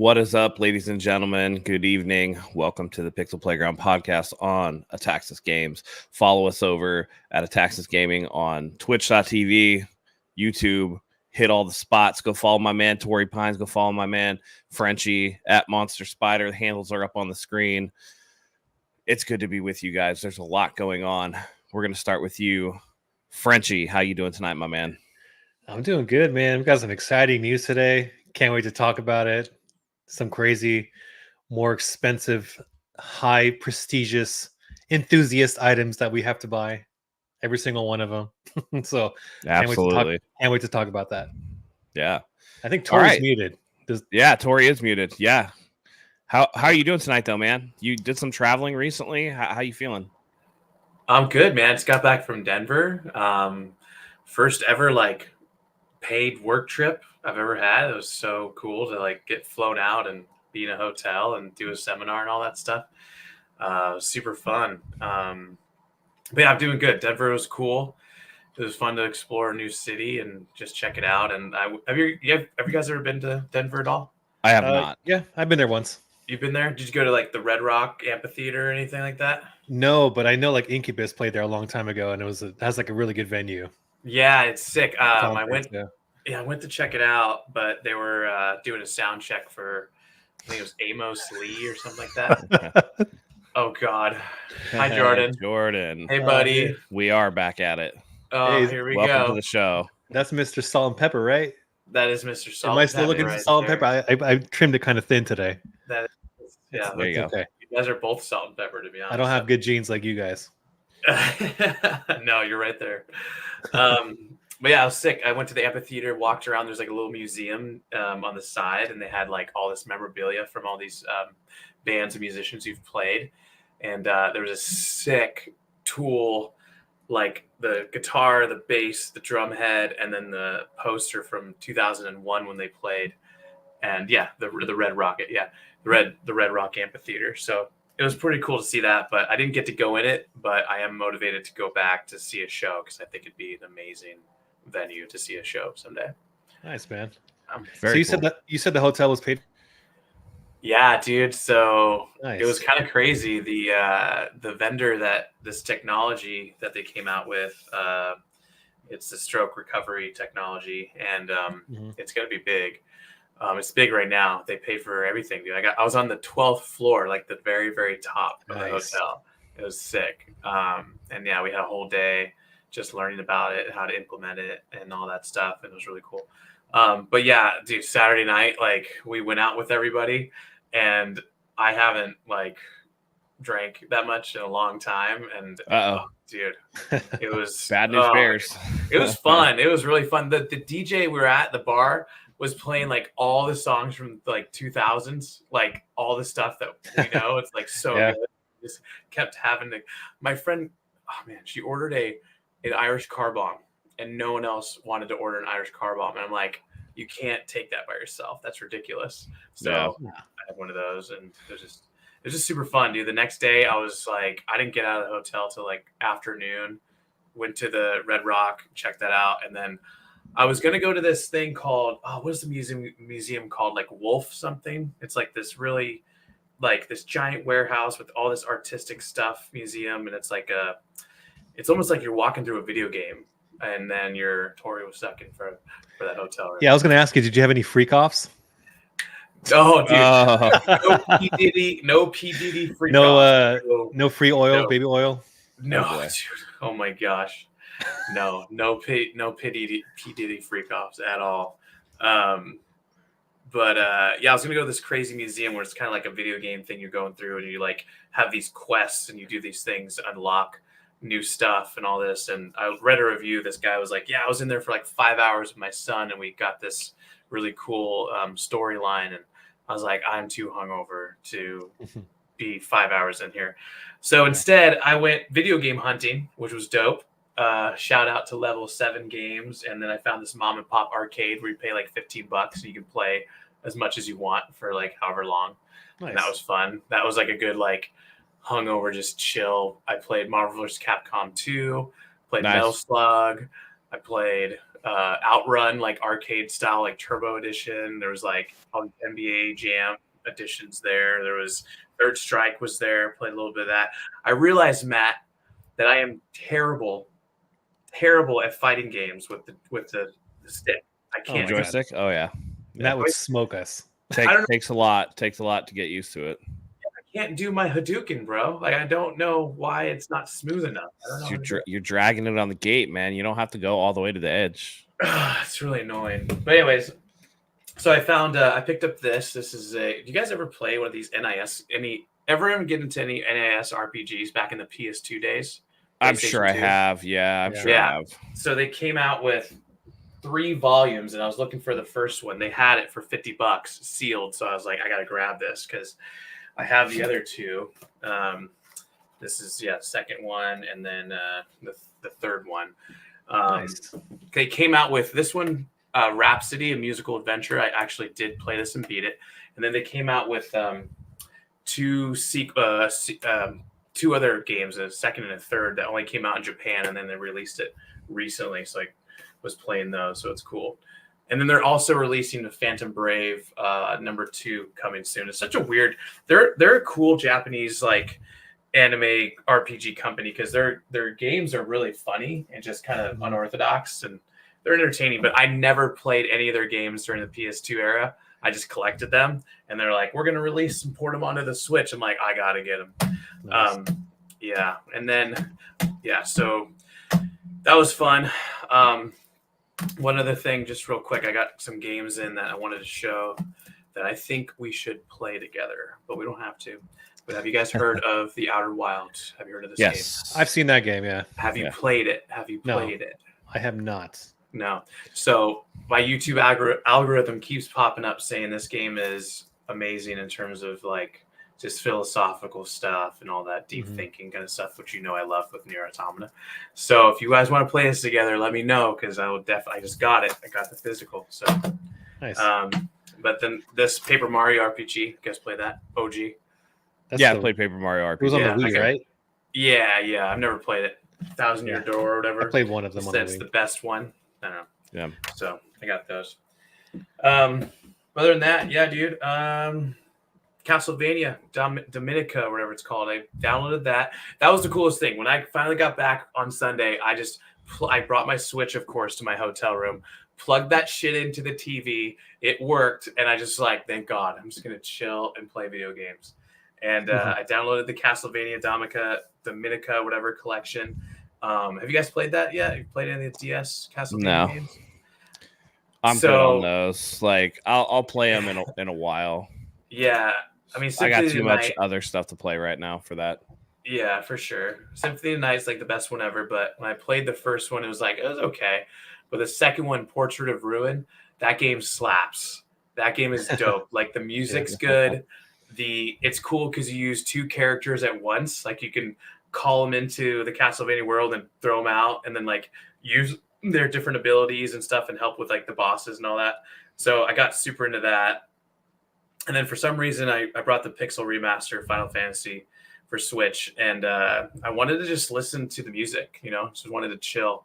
What is up, ladies and gentlemen? Good evening. Welcome to the Pixel Playground podcast on Ataxis Games. Follow us over at Ataxis Gaming on twitch.tv, YouTube. Hit all the spots. Go follow my man, Tory Pines. Go follow my man, Frenchie, at Monster Spider. The handles are up on the screen. It's good to be with you guys. There's a lot going on. We're going to start with you. Frenchie, how you doing tonight, my man? I'm doing good, man. We've got some exciting news today. Can't wait to talk about it. Some crazy, more expensive, high prestigious, enthusiast items that we have to buy. Every single one of them. So Absolutely. Can't wait to talk about that. Yeah. I think Tori's muted. Yeah, Tori is muted. Yeah. How are you doing tonight, though, man? You did some traveling recently. How you feeling? I'm good, man. Just got back from Denver. First ever paid work trip I've ever had. It was so cool to get flown out and be in a hotel and do a seminar and all that stuff. Super fun. But yeah, I'm doing good. Denver was cool. It was fun to explore a new city and just check it out. And have you guys ever been to Denver at all? I have not. Yeah, I've been there once. You've been there? Did you go to the Red Rock Amphitheater or anything like that? No, but I know Incubus played there a long time ago, and it has a really good venue. Yeah, it's sick. I went to check it out, but they were doing a sound check for, I think it was Amos Lee or something like that. Oh God! Hi, Jordan. Jordan. Hey, buddy. We are back at it. Oh, here we go. Welcome to the show. That's Mr. Salt and Pepper, right? That is Mr. Salt. Am I still looking for salt and pepper? I trimmed it kind of thin today. Yeah, there you go. Okay. You guys are both salt and pepper, to be honest. I don't have good genes like you guys. No, you're right there. But yeah, I was sick. I went to the amphitheater, walked around. There's a little museum on the side, and they had all this memorabilia from all these bands and musicians who've played. And there was a sick Tool, the guitar, the bass, the drum head, and then the poster from 2001 when they played. And yeah, the Red Rocket, the Red Rock Amphitheater. So it was pretty cool to see that, but I didn't get to go in it. But I am motivated to go back to see a show because I think it'd be an amazing venue to see a show someday. Nice, man. So you said the hotel was paid. Yeah, dude. So nice. It was kind of crazy. The vendor that this technology that they came out with, it's the stroke recovery technology, and it's going to be big. It's big right now. They pay for everything, dude. I was on the 12th floor, the very, very top of the hotel. It was sick. And yeah, we had a whole day just learning about it, how to implement it, and all that stuff. And it was really cool. But yeah, dude, Saturday night, we went out with everybody, and I haven't drank that much in a long time. And dude, it was bad news bears. It was fun. It was really fun. The DJ we were at the bar was playing all the songs from 2000s, all the stuff that we know. It's so yeah. good. Just kept having to. My friend, oh man, she ordered an Irish car bomb, and no one else wanted to order an Irish car bomb. And I'm like, you can't take that by yourself. That's ridiculous. So I had one of those, and it was just super fun, dude. The next day, I was I didn't get out of the hotel till afternoon. Went to the Red Rock, checked that out, and then I was gonna go to this thing called what is the museum called? Wolf something. It's this really this giant warehouse with all this artistic stuff museum, and it's it's almost like you're walking through a video game, and then Tori was stuck in for that hotel room. Yeah, I was gonna ask you, did you have any freak offs? Oh, dude, no P Diddy freak offs. No free oil, baby oil. No, dude. Oh my gosh. No P Diddy freak offs at all. But yeah, I was gonna go to this crazy museum where it's kind of like a video game thing you're going through, and you have these quests and you do these things to unlock new stuff and all this. And I read a review. This guy was I was in there for 5 hours with my son, and we got this really cool storyline. And I was like, I'm too hungover to be 5 hours in here. So instead, I went video game hunting, which was dope. Shout out to Level 7 Games. And then I found this mom and pop arcade where you pay $15 and you can play as much as you want for however long. Nice. And that was fun. That was a good hungover, just chill. I played Marvel vs. Capcom 2, played nice. Metal Slug. I played Outrun, like arcade style, like Turbo Edition. There was like all the NBA Jam editions there. There was Third Strike was there. Played a little bit of that. I realized, Matt, that I am terrible at fighting games with the stick. I Oh can't. my God. Joystick. Oh yeah. That would smoke us. I don't know. Takes a lot to get used to it. I can't do my Hadouken, bro. Like I don't know why it's not smooth enough. I don't know. You're dragging it on the gate, man. You don't have to go all the way to the edge. It's really annoying. But anyways, so I found I picked up this. This is a. Do you guys ever play one of these NIS? Ever get into any NIS RPGs back in the PS2 days? I'm sure I have. Yeah, I'm sure I have. So they came out with 3 volumes, and I was looking for the first one. They had it for $50 sealed. So I was like, I gotta grab this because I have the other 2. This is the second one, and then the third one. Nice. They came out with this one, Rhapsody, a musical adventure. I actually did play this and beat it. And then they came out with 2 other games, a second and a third, that only came out in Japan, and then they released it recently. So I was playing those, so it's cool. And then they're also releasing the Phantom Brave number 2 coming soon. It's such a weird. They're a cool Japanese like anime RPG company because their games are really funny and just kind of unorthodox, and they're entertaining. But I never played any of their games during the PS2 era. I just collected them, and they're like, "We're gonna release and port them onto the Switch." I'm like, I gotta get them. Nice. And then so that was fun. One other thing, just real quick, I got some games in that I wanted to show that I think we should play together, but we don't have to. But have you guys heard of The Outer Wilds? Have you heard of this game? Yes, I've seen that game. Yeah. Have you played it? Have you played it? I have not. No. So my YouTube algorithm keeps popping up saying this game is amazing in terms of like just philosophical stuff and all that deep thinking kind of stuff, which I love with Nier Automata. So if you guys want to play this together, let me know because I will definitely. I just got it. I got the physical. So Nice. But then this Paper Mario RPG, you guys play that? OG. I played Paper Mario RPG. It was on the Wii, right? Yeah. I've never played it. Thousand Year Door or whatever. I played one of them on the Wii. That's the best one. I don't know. Yeah. So I got those. Other than that, dude. Castlevania Dominica, or whatever it's called. I downloaded that. That was the coolest thing. When I finally got back on Sunday, I brought my Switch, of course, to my hotel room, plugged that shit into the TV. It worked, and I just like, thank God, I'm just gonna chill and play video games. And I downloaded the Castlevania Dominica, whatever collection. Have you guys played that yet? You played any of the DS Castlevania games? I'm good on those. Like, I'll play them in a while. Yeah, I mean, I got too much other stuff to play right now for that. Yeah, for sure. Symphony of the Night's like the best one ever, but when I played the first one, it was okay. But the second one, Portrait of Ruin, that game slaps. That game is dope. Like the music's good. It's cool because you use 2 characters at once. Like you can call them into the Castlevania world and throw them out, and then like use their different abilities and stuff and help with like the bosses and all that. So I got super into that. And then for some reason, I brought the Pixel Remaster Final Fantasy for Switch, and I wanted to just listen to the music, just wanted to chill.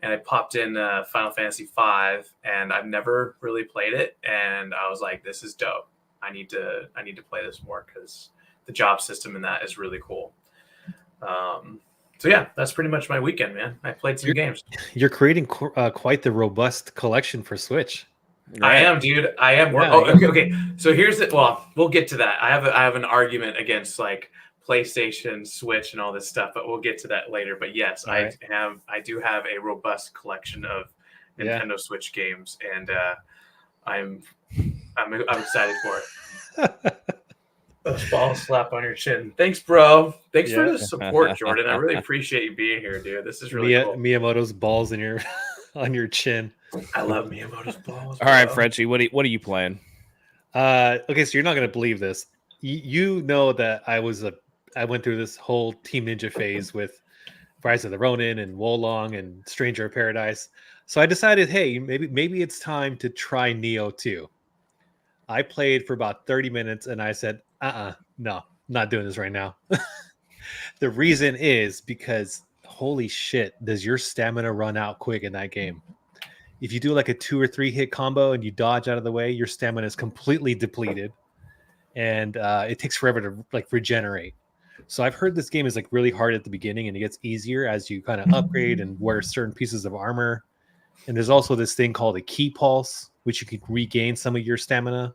And I popped in Final Fantasy 5, and I've never really played it, and I was like, this is dope. I need to play this more because the job system in that is really cool. So yeah, that's pretty much my weekend, man. I played some games. You're creating quite the robust collection for Switch. Right. I am, dude. I am. Yeah, okay. So here's it. Well, we'll get to that. I have an argument against like PlayStation, Switch, and all this stuff, but we'll get to that later. But yes, I do have a robust collection of Nintendo Switch games, and I'm excited for it. A ball slap on your chin. Thanks, bro. Thanks for the support, Jordan. I really appreciate you being here, dude. This is really cool. Miyamoto's balls in your on your chin. I love Miyamoto's balls. All right, Frenchie, what are you playing? Okay, so you're not gonna believe this. You know that I went through this whole Team Ninja phase with Rise of the Ronin and Wolong and Stranger of Paradise. So I decided, hey, maybe it's time to try Neo 2. I played for about 30 minutes and I said, no, not doing this right now. The reason is because holy shit, does your stamina run out quick in that game? if you do like a 2 or 3 hit combo and you dodge out of the way, your stamina is completely depleted, and it takes forever to like regenerate. So I've heard this game is like really hard at the beginning, and it gets easier as you kind of upgrade and wear certain pieces of armor. And there's also this thing called a key pulse, which you can regain some of your stamina.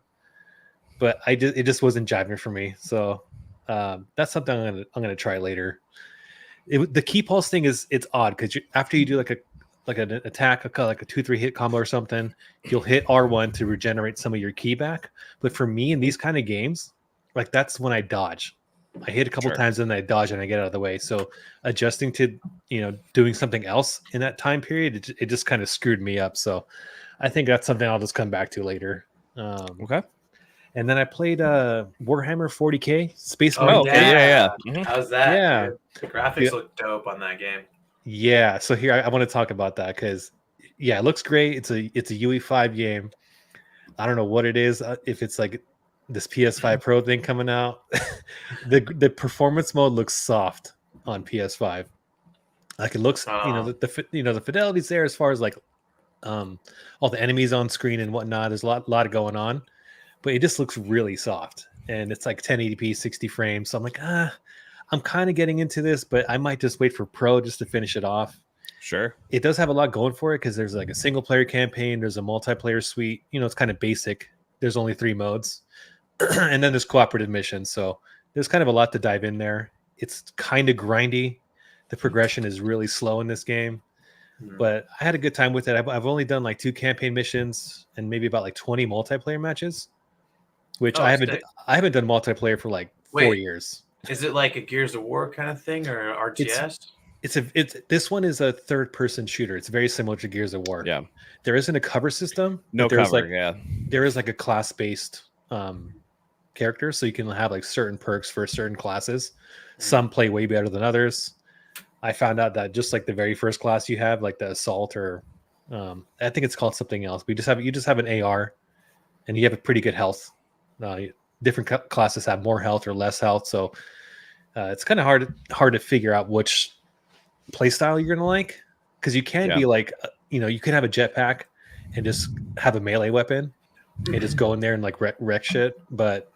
But it just wasn't jiving for me. So that's something I'm gonna try later. The key pulse thing it's odd because after you do like an attack, like a 2-3 hit combo or something, you'll hit R1 to regenerate some of your ki back. But for me in these kind of games, like that's when I dodge. I hit a couple times and then I dodge and I get out of the way. So adjusting to doing something else in that time period, it just kind of screwed me up. So I think that's something I'll just come back to later. Okay. And then I played Warhammer 40K Space Oh, Marine. yeah. Mhm. How's that? Yeah. Dude? The graphics look dope on that game. Yeah. So here I want to talk about that because it looks great. It's a UE5 game. I don't know what it is. If it's like this PS5 Pro thing coming out, the performance mode looks soft on PS5. Like it looks, the fidelity's there as far as like all the enemies on screen and whatnot. There's a lot going on, but it just looks really soft. And it's like 1080p, 60 frames. So I'm like, I'm kind of getting into this, but I might just wait for Pro just to finish it off. Sure. It does have a lot going for it because there's like a single player campaign, there's a multiplayer suite. It's kind of basic. There's only 3 modes, and then there's cooperative missions. So there's kind of a lot to dive in there. It's kind of grindy. The progression is really slow in this game, but I had a good time with it. I've only done like 2 campaign missions and maybe about like 20 multiplayer matches, which I haven't done multiplayer for like 4 years. Is it like a Gears of War kind of thing or RTS? This one is a third-person shooter. It's very similar to Gears of War. Yeah. There isn't a cover system. No cover. There is like a class-based character, so you can have like certain perks for certain classes. Some play way better than others. I found out that just like the very first class you have, like the assault, or I think it's called something else. But you just have an AR, and you have a pretty good health. Different classes have more health or less health, so it's kind of hard to figure out which playstyle you're gonna like, because you can be like you could have a jetpack and just have a melee weapon and just go in there and like wreck shit, but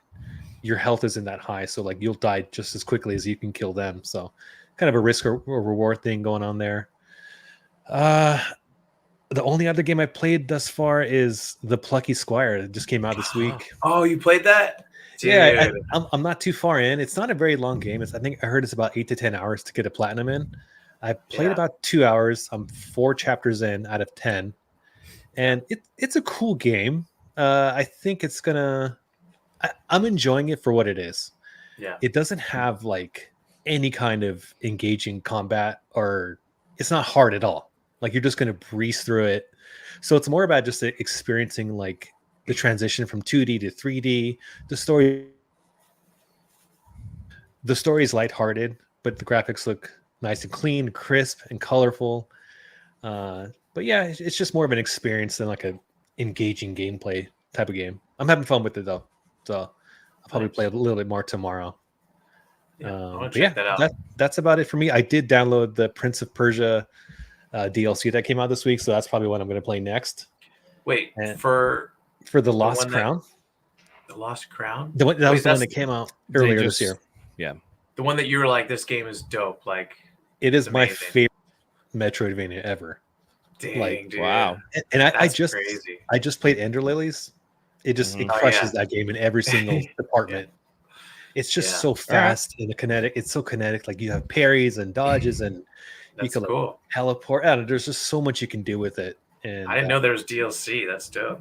your health isn't that high, so like you'll die just as quickly as you can kill them. So kind of a risk or reward thing going on there. The only other game I played thus far is The Plucky Squire. It just came out this week. Oh, you played that? Dude. Yeah, I'm not too far in. It's not a very long game. I think I heard it's about 8 to 10 hours to get a platinum in. I played about 2 hours. I'm 4 chapters in out of 10, and it's a cool game. I think it's gonna. I'm enjoying it for what it is. Yeah, it doesn't have like any kind of engaging combat, or it's not hard at all. Like you're just gonna breeze through it. So it's more about just experiencing like the transition from 2D to 3D. The story is lighthearted, but the graphics look nice and clean, crisp, and colorful. But yeah, it's just more of an experience than like a engaging gameplay type of game. I'm having fun with it though, so I'll probably play a little bit more tomorrow. I want to check that out. That's about it for me. I did download the Prince of Persia DLC that came out this week, so that's probably what I'm going to play next. Wait, and for the Lost Crown. The Lost Crown. That was the one that came out earlier this year. Yeah, the one that you were like, this game is dope. Like, it is my favorite Metroidvania ever. Dang, dude. Wow. And I just played Ender Lilies. It just it crushes that game in every single department. It's just so fast and kinetic. It's so kinetic. Like you have parries and dodges, and you can like, teleport. There's just so much you can do with it. And I didn't know there was DLC. That's dope.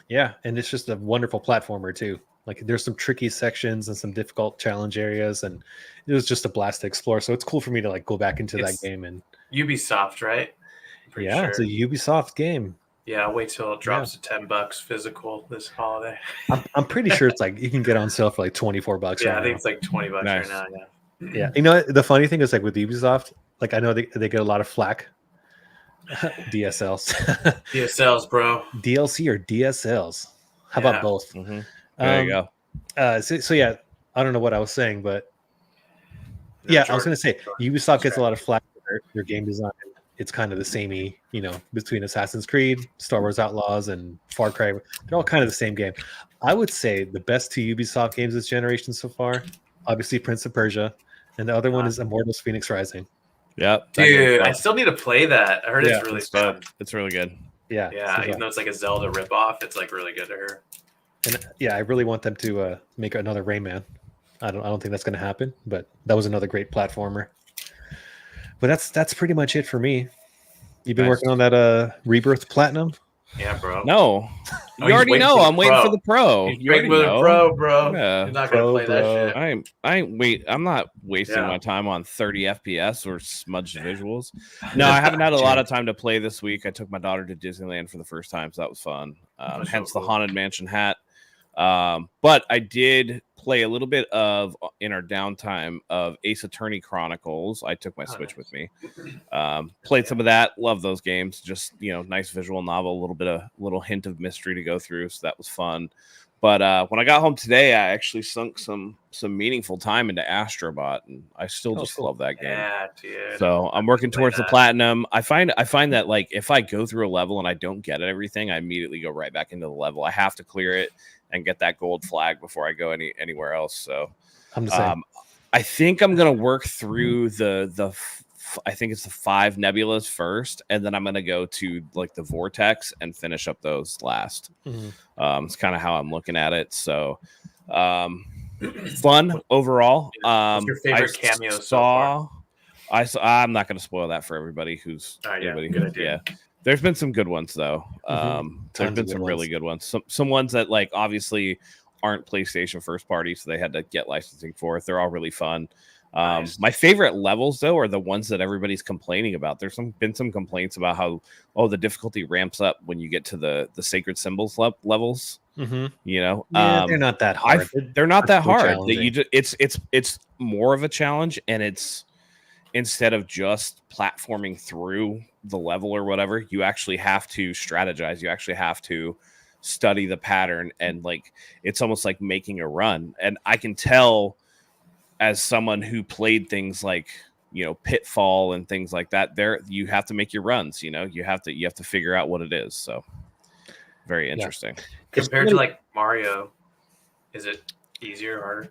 Yeah, and it's just a wonderful platformer too. Like there's some tricky sections and some difficult challenge areas, and it was just a blast to explore. So it's cool for me to like go back into that game. And Ubisoft, right? Yeah, it's a Ubisoft game. Yeah, I'll wait till it drops to $10 physical this holiday. I'm pretty sure it's like you can get on sale for like $24. Yeah, I think it's like $20 right now. Yeah. Yeah, you know the funny thing is like with Ubisoft, like I know they get a lot of flack. DSLs, DSLs, bro. DLC or DSLs? How about both? Mm-hmm. There you go. So yeah, I don't know what I was saying, but I was going to say Ubisoft gets a lot of flack for their game design it's kind of the samey, between Assassin's Creed, Star Wars Outlaws, and Far Cry. They're all kind of the same game. I would say the best two Ubisoft games this generation so far, obviously Prince of Persia, and the other one is Immortals Phoenix Rising. Yep. Dude, I still need to play that. I heard Yeah, it's really It's fun. dope. It's really good. Yeah. Yeah, even though it's like a Zelda ripoff, it's like really good to her. And yeah, I really want them to make another Rayman. I don't think that's going to happen, but that was another great platformer. But that's pretty much it for me. You've been working on that Rebirth Platinum? Yeah, bro. No, you he's already waiting know. for the I'm waiting Pro. for the Pro. He's You already waiting for the know. Pro, bro. Yeah. You're not Pro, gonna play that bro. shit. I'm not wasting Yeah. my time on 30 FPS or smudged visuals. No, I haven't had a lot of time to play this week. I took my daughter to Disneyland for the first time, so that was fun. That's so Hence the cool. Haunted Mansion hat. But I did play a little bit of in our downtime of Ace Attorney Chronicles. I took my Switch with me. Played some of that. Love those games. Just nice visual novel, a little hint of mystery to go through. So that was fun. But when I got home today, I actually sunk some meaningful time into Astrobot, and I still just cool. love that game. Yeah, dude. So I'm working play towards the that. platinum. I find that like if I go through a level and I don't get everything, I immediately go right back into the level. I have to clear it and get that gold flag before I go anywhere else. So I'm the same. I think I'm gonna work through I think it's the 5 nebulas first, and then I'm gonna go to like the vortex and finish up those last. It's kind of how I'm looking at it. So fun overall. What's your favorite cameo so far? I'm not going to spoil that for everybody who's good idea. Yeah. There's been some good ones though. There's been some really good ones. Some ones that like obviously aren't PlayStation first party, so they had to get licensing for it. They're all really fun. Nice. My favorite levels though are the ones that everybody's complaining about. There's been some complaints about how the difficulty ramps up when you get to the sacred symbols levels. Yeah, they're not that hard. They're not that hard. Challenging. It's more of a challenge, and it's instead of just platforming through the level or whatever, you actually have to strategize. You actually have to study the pattern, and like it's almost like making a run. And I can tell as someone who played things like Pitfall and things like that, there you have to make your runs. You have to figure out what it is. So very interesting. Compared to like Mario, is it easier or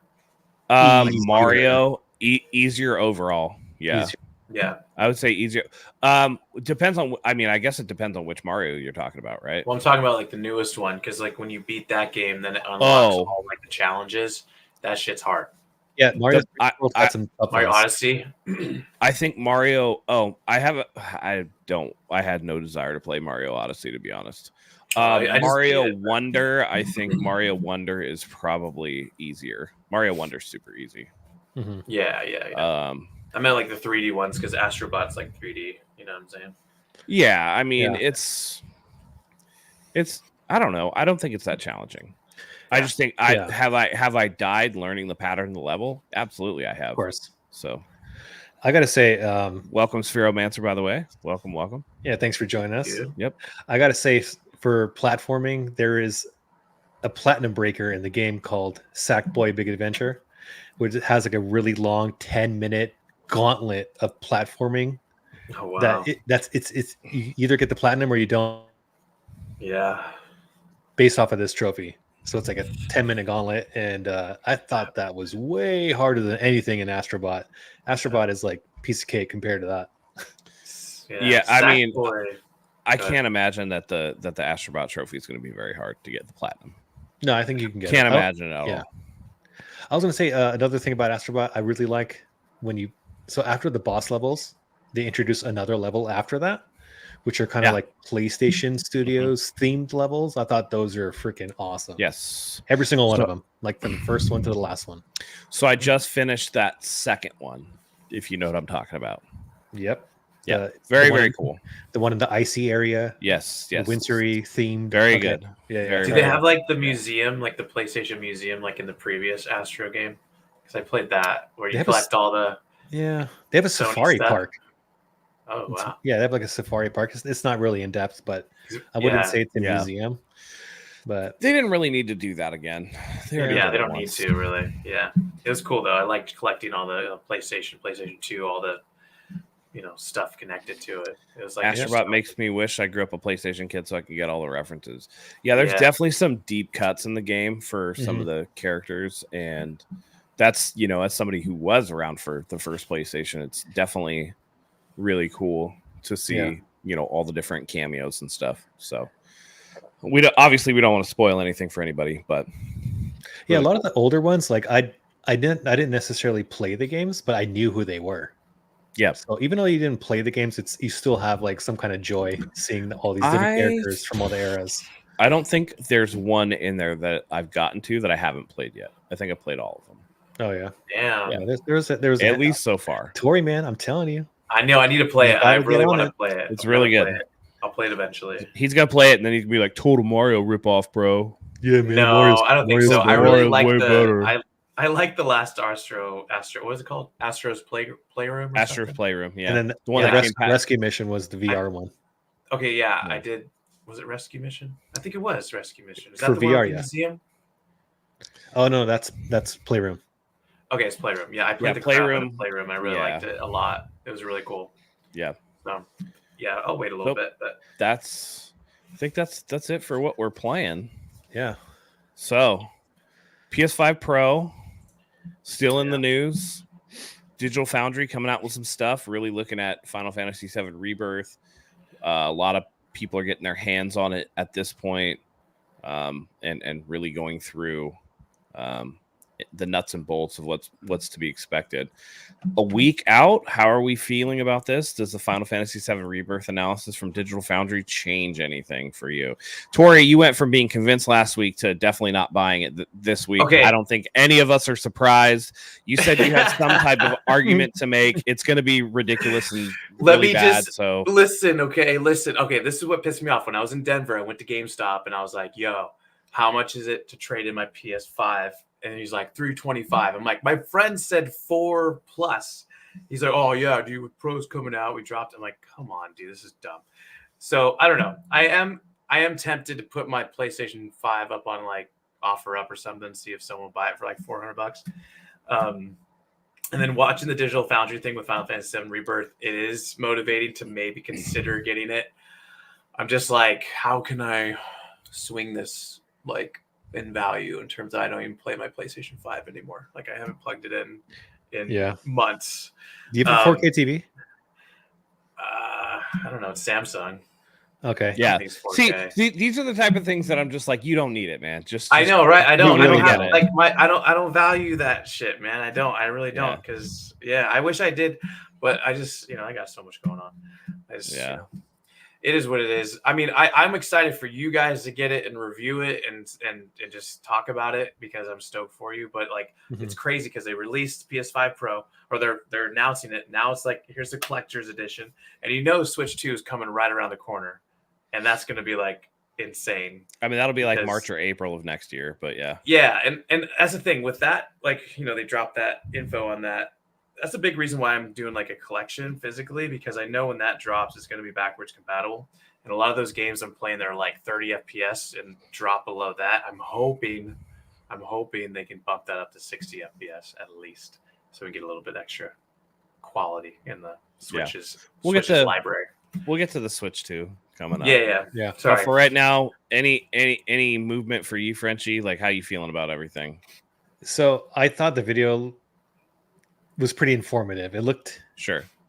harder? Mario easier overall. Yeah. Easier. Yeah. I would say easier. Depends on. I mean, I guess it depends on which Mario you're talking about, right? Well, I'm talking about like the newest one because like when you beat that game, then it unlocks all like the challenges. That shit's hard. Yeah, Mario Odyssey. I think Mario. Oh, I had no desire to play Mario Odyssey, to be honest. Mario Wonder. I think Mario Wonder is probably easier. Mario Wonder's super easy. Yeah. I meant like the 3D ones because Astrobot's like 3D. You know what I'm saying? Yeah, I mean it's. I don't know. I don't think it's that challenging. I just think have I died learning the pattern of the level? Absolutely, I have. Of course. So I gotta say, welcome, Spheromancer, by the way. Welcome. Yeah, thanks for joining us. Yep. I gotta say, for platforming, there is a platinum breaker in the game called Sackboy Big Adventure, which has like a really long 10-minute gauntlet of platforming. Oh wow. It's you either get the platinum or you don't. Yeah. Based off of this trophy. So it's like a 10-minute gauntlet, and I thought that was way harder than anything in Astrobot. Astrobot is like piece of cake compared to that. Yeah, I mean, I can't imagine that the Astrobot trophy is going to be very hard to get the platinum. No, I think you can get. Can't imagine it at all. I was going to say another thing about Astrobot. I really like so after the boss levels, they introduce another level after that, which are kind of like PlayStation Studios themed levels. I thought those are freaking awesome. Yes. Every single one of them, like from the first one to the last one. So I just finished that second one, if you know what I'm talking about. Yep. Yeah. Very cool. The one in the icy area. Yes. Wintry themed. Very good. Yeah. Do they have like the museum, like the PlayStation museum, like in the previous Astro game? Because I played that where you collect all the. Yeah. They have a safari park. Oh wow! Yeah, they have like a safari park. It's not really in depth, but I wouldn't say it's a museum. But they didn't really need to do that again. They don't need to really. Yeah, it was cool though. I liked collecting all the PlayStation 2, all the stuff connected to it. It was like Astrobot makes me wish I grew up a PlayStation kid so I could get all the references. Yeah, there's definitely some deep cuts in the game for some of the characters, and that's as somebody who was around for the first PlayStation, it's definitely really cool to see all the different cameos and stuff. So we don't want to spoil anything for anybody, but a lot of the older ones, like I didn't necessarily play the games, but I knew who they were. Yeah. So even though you didn't play the games, you still have like some kind of joy seeing all these different characters from all the eras. I don't think there's one in there that I've gotten to that I haven't played yet. I think I played all of them. Oh yeah. Yeah. There's at least so far. Tori, man, I'm telling you. I know. I need to play it. I really want to play it. It's really good. I'll play it eventually. He's gonna play it, and then he's gonna be like, "Total Mario ripoff, bro." Yeah, man. No, I don't think so. I really like I like the last Astro. What was it called? Astro's Playroom. Astro's Playroom. Yeah. And then the one that Rescue Mission was the VR one. Okay, yeah, I did. Was it Rescue Mission? I think it was Rescue Mission. Is that for the VR? One Yeah. Museum? Oh no, that's Playroom. Okay, it's Playroom. Yeah, I played the Playroom. I really liked it a lot. It was really cool. Yeah. So, yeah, I'll wait a little bit, but I think that's it for what we're playing. Yeah. So, PS5 Pro still in the news. Digital Foundry coming out with some stuff. Really looking at Final Fantasy VII Rebirth. A lot of people are getting their hands on it at this point, and really going through the nuts and bolts of what's to be expected. A week out, how are we feeling about this? Does the Final Fantasy VII Rebirth analysis from Digital Foundry change anything for you? Tori, you went from being convinced last week to definitely not buying it this week. Okay. I don't think any of us are surprised. You said you had some type of argument to make. It's going to be ridiculous and really bad. So listen. Okay. This is what pissed me off. When I was in Denver, I went to GameStop and I was like, "Yo, how much is it to trade in my PS5?" And he's like, $325. I'm like, my friend said 4+. He's like, oh yeah, dude, with Pro's coming out, we dropped. I'm like, come on, dude, this is dumb. So I don't know. I am tempted to put my PlayStation 5 up on like OfferUp or something, see if someone will buy it for like $400. And then watching the Digital Foundry thing with Final Fantasy VII Rebirth, it is motivating to maybe consider getting it. I'm just like, how can I swing this like in value in terms of I don't even play my PlayStation 5 anymore. Like I haven't plugged it in months. Do you have a 4K TV? I don't know. It's Samsung. Okay. Yeah. See, these are the type of things that I'm just like, you don't need it, man. Just I know, right? I don't have it. like I don't value that shit, man. I really don't. Because I wish I did, but I just I got so much going on. It is what it is. I mean, I'm excited for you guys to get it and review it and just talk about it because I'm stoked for you. But like, it's crazy because they released PS5 Pro, or they're announcing it now. It's like, here's the collector's edition, and Switch 2 is coming right around the corner, and that's going to be like insane. I mean, that'll be like March or April of next year. But yeah, and that's the thing with that. Like, they dropped that info on that. That's a big reason why I'm doing like a collection physically, because I know when that drops, it's going to be backwards compatible. And a lot of those games I'm playing, they're like 30 FPS and drop below that. I'm hoping they can bump that up to 60 FPS at least, so we get a little bit extra quality in the Switch's library. We'll get to the Switch 2 coming up. Yeah. Sorry. But for right now, any movement for you, Frenchie? Like, how you feeling about everything? So I thought the video was pretty informative. It looked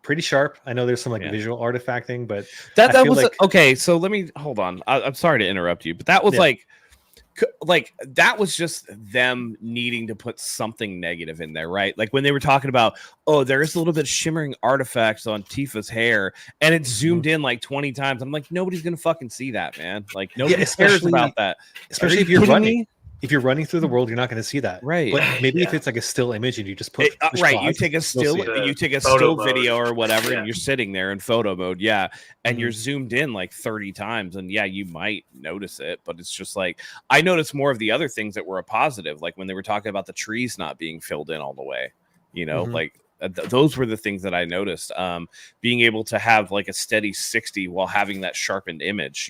pretty sharp. I know there's some visual artifact thing, but that was okay. So let me hold on. I'm sorry to interrupt you, but that was like that was just them needing to put something negative in there, right? Like when they were talking about, there's a little bit of shimmering artifacts on Tifa's hair, and it zoomed in like 20 times. I'm like, nobody's gonna fucking see that, man. Like nobody cares about that, especially if you're running. If you're running through the world, you're not going to see that, right? But maybe if it's like a still image and you just put you take a still video or whatever, and you're sitting there in photo mode, and you're zoomed in like 30 times, and you might notice it, but it's just like I noticed more of the other things that were a positive, like when they were talking about the trees not being filled in all the way, like. Those were the things that I noticed. Being able to have like a steady 60 while having that sharpened image,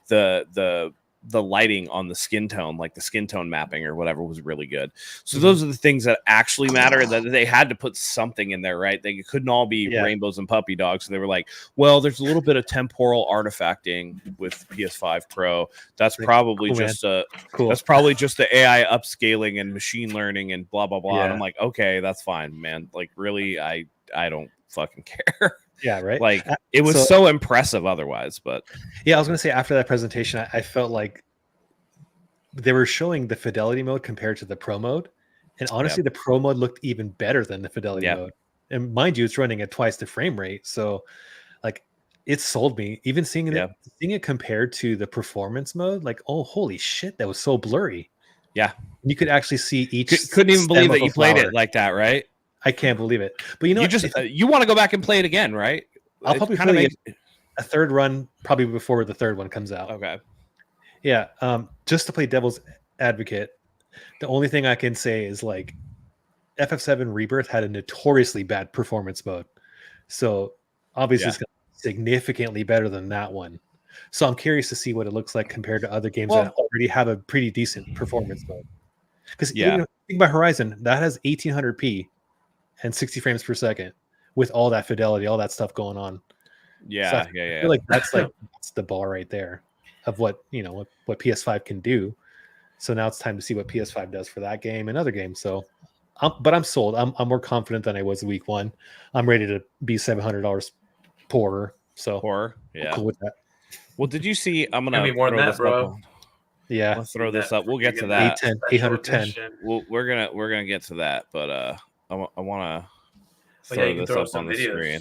the the lighting on the skin tone, like the skin tone mapping or whatever, was really good. So those are the things that actually matter, that they had to put something in there, right? They couldn't all be rainbows and puppy dogs. So they were like, well, there's a little bit of temporal artifacting with PS5 Pro. That's probably that's probably just the AI upscaling and machine learning and blah, blah, blah. Yeah. And I'm like, okay, that's fine, man. Like, really, I don't fucking care. Yeah, right. Like, it was so impressive otherwise, but yeah, I was gonna say, after that presentation, I felt like they were showing the fidelity mode compared to the pro mode, and honestly, the pro mode looked even better than the fidelity mode. And mind you, it's running at twice the frame rate, so like it sold me. Even seeing it compared to the performance mode, like, oh holy shit, that was so blurry. Yeah, you could actually see each. Couldn't even believe that you played it like that, right? I can't believe it. But you just you want to go back and play it again, right? I'll probably play a third run probably before the third one comes out. Okay. Yeah. Just to play devil's advocate, the only thing I can say is like FF7 Rebirth had a notoriously bad performance mode. So obviously it's going to be significantly better than that one. So I'm curious to see what it looks like compared to other games that already have a pretty decent performance mode. Because think about Horizon, that has 1800p and 60 frames per second with all that fidelity, all that stuff going on. Yeah, so I feel like that's the bar right there of what PS5 can do. So now it's time to see what PS5 does for that game and other games. So, but I'm sold. I'm more confident than I was week one. I'm ready to be $700 poorer. So yeah, cool with that. Well, did you see? I'm gonna be more than that, bro. Yeah, let's throw this up. We'll get to that. 810. We're gonna get to that, but I want to throw this up on the screen.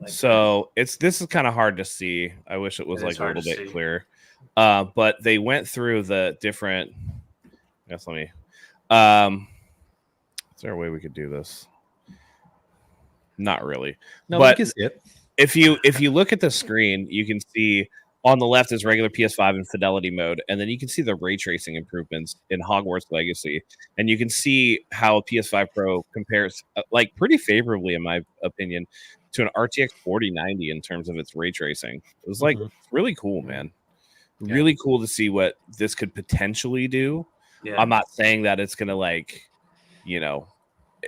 So this is kind of hard to see. I wish it was like a little bit clearer. But they went through the different. Yes, let me. Is there a way we could do this? Not really. No, but we can see it. If you look at the screen, you can see on the left is regular PS5 in fidelity mode, and then you can see the ray tracing improvements in Hogwarts Legacy, and you can see how PS5 Pro compares like pretty favorably, in my opinion, to an RTX 4090 in terms of its ray tracing. It was like really cool, man. Really cool to see what this could potentially do. Yeah. I'm not saying that it's gonna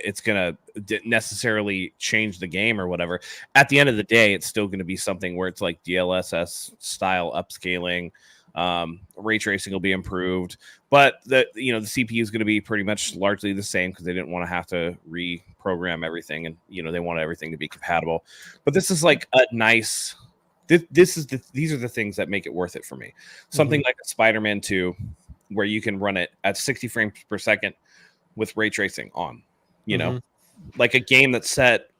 it's gonna necessarily change the game or whatever. At the end of the day, it's still going to be something where it's like DLSS style upscaling. Ray tracing will be improved, but the CPU is going to be pretty much largely the same because they didn't want to have to reprogram everything, and they want everything to be compatible. But this is like a nice. These are the things that make it worth it for me. Something like a Spider-Man 2, where you can run it at 60 frames per second with ray tracing on. Like a game that's set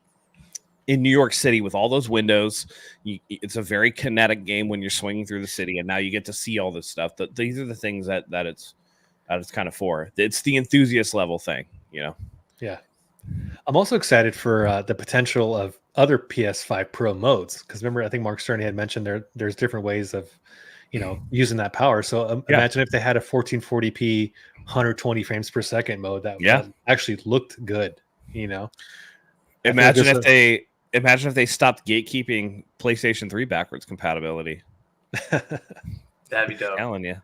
in New York City with all those windows. It's a very kinetic game when you're swinging through the city, and now you get to see all this stuff. These are the things that it's kind of for. It's the enthusiast level thing, Yeah. I'm also excited for the potential of other PS5 Pro modes, because remember, I think Mark Stern had mentioned there's different ways of using that power. So imagine if they had a 1440p 120 frames per second mode that actually looked good. Imagine if they stopped gatekeeping PlayStation 3 backwards compatibility. That'd be dope. Telling you.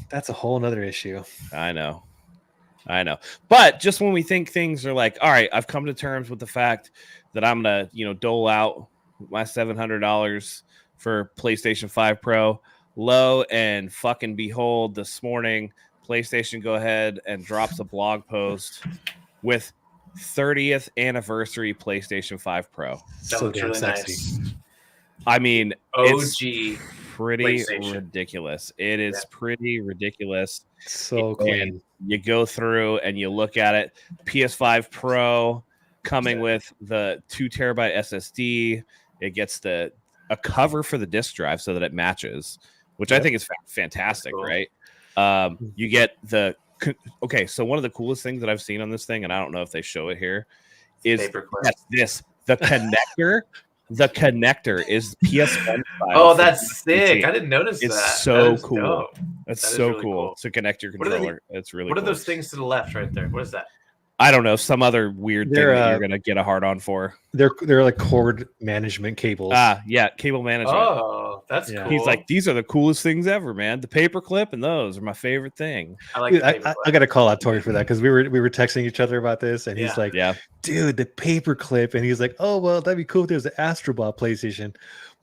That's a whole nother issue. I know. But just when we think things are like, all right, I've come to terms with the fact that I'm gonna dole out my $700 for PlayStation 5 Pro, lo and fucking behold, this morning PlayStation go ahead and drops a blog post with 30th anniversary PlayStation 5 Pro. So damn really sexy. Nice. I mean, OG, it's pretty ridiculous. It is pretty ridiculous. So clean. You go through and you look at it. PS5 Pro coming with the 2 terabyte SSD. It gets a cover for the disk drive so that it matches, which I think is fantastic, cool. Right? You get so one of the coolest things that I've seen on this thing, and I don't know if they show it here, is the connector. The connector is PS1 style. Oh, that's sick! I didn't notice that. It's so cool. Dope. That's so really cool to connect your controller. It's really. What cool. are those things to the left, right there? What is that? I don't know. Some other weird thing that you're gonna get a hard on for. They're like cord management cables. Yeah, cable management. Oh, That's Yeah. cool. He's like, these are the coolest things ever, man. The paperclip and those are my favorite thing. I like Dude, the I paperclip. got to call out Tori for that because we were texting each other about this, and he's Yeah. like, Yeah. dude, the paperclip, and he's like, oh well, that'd be cool if there's an Astrobot PlayStation.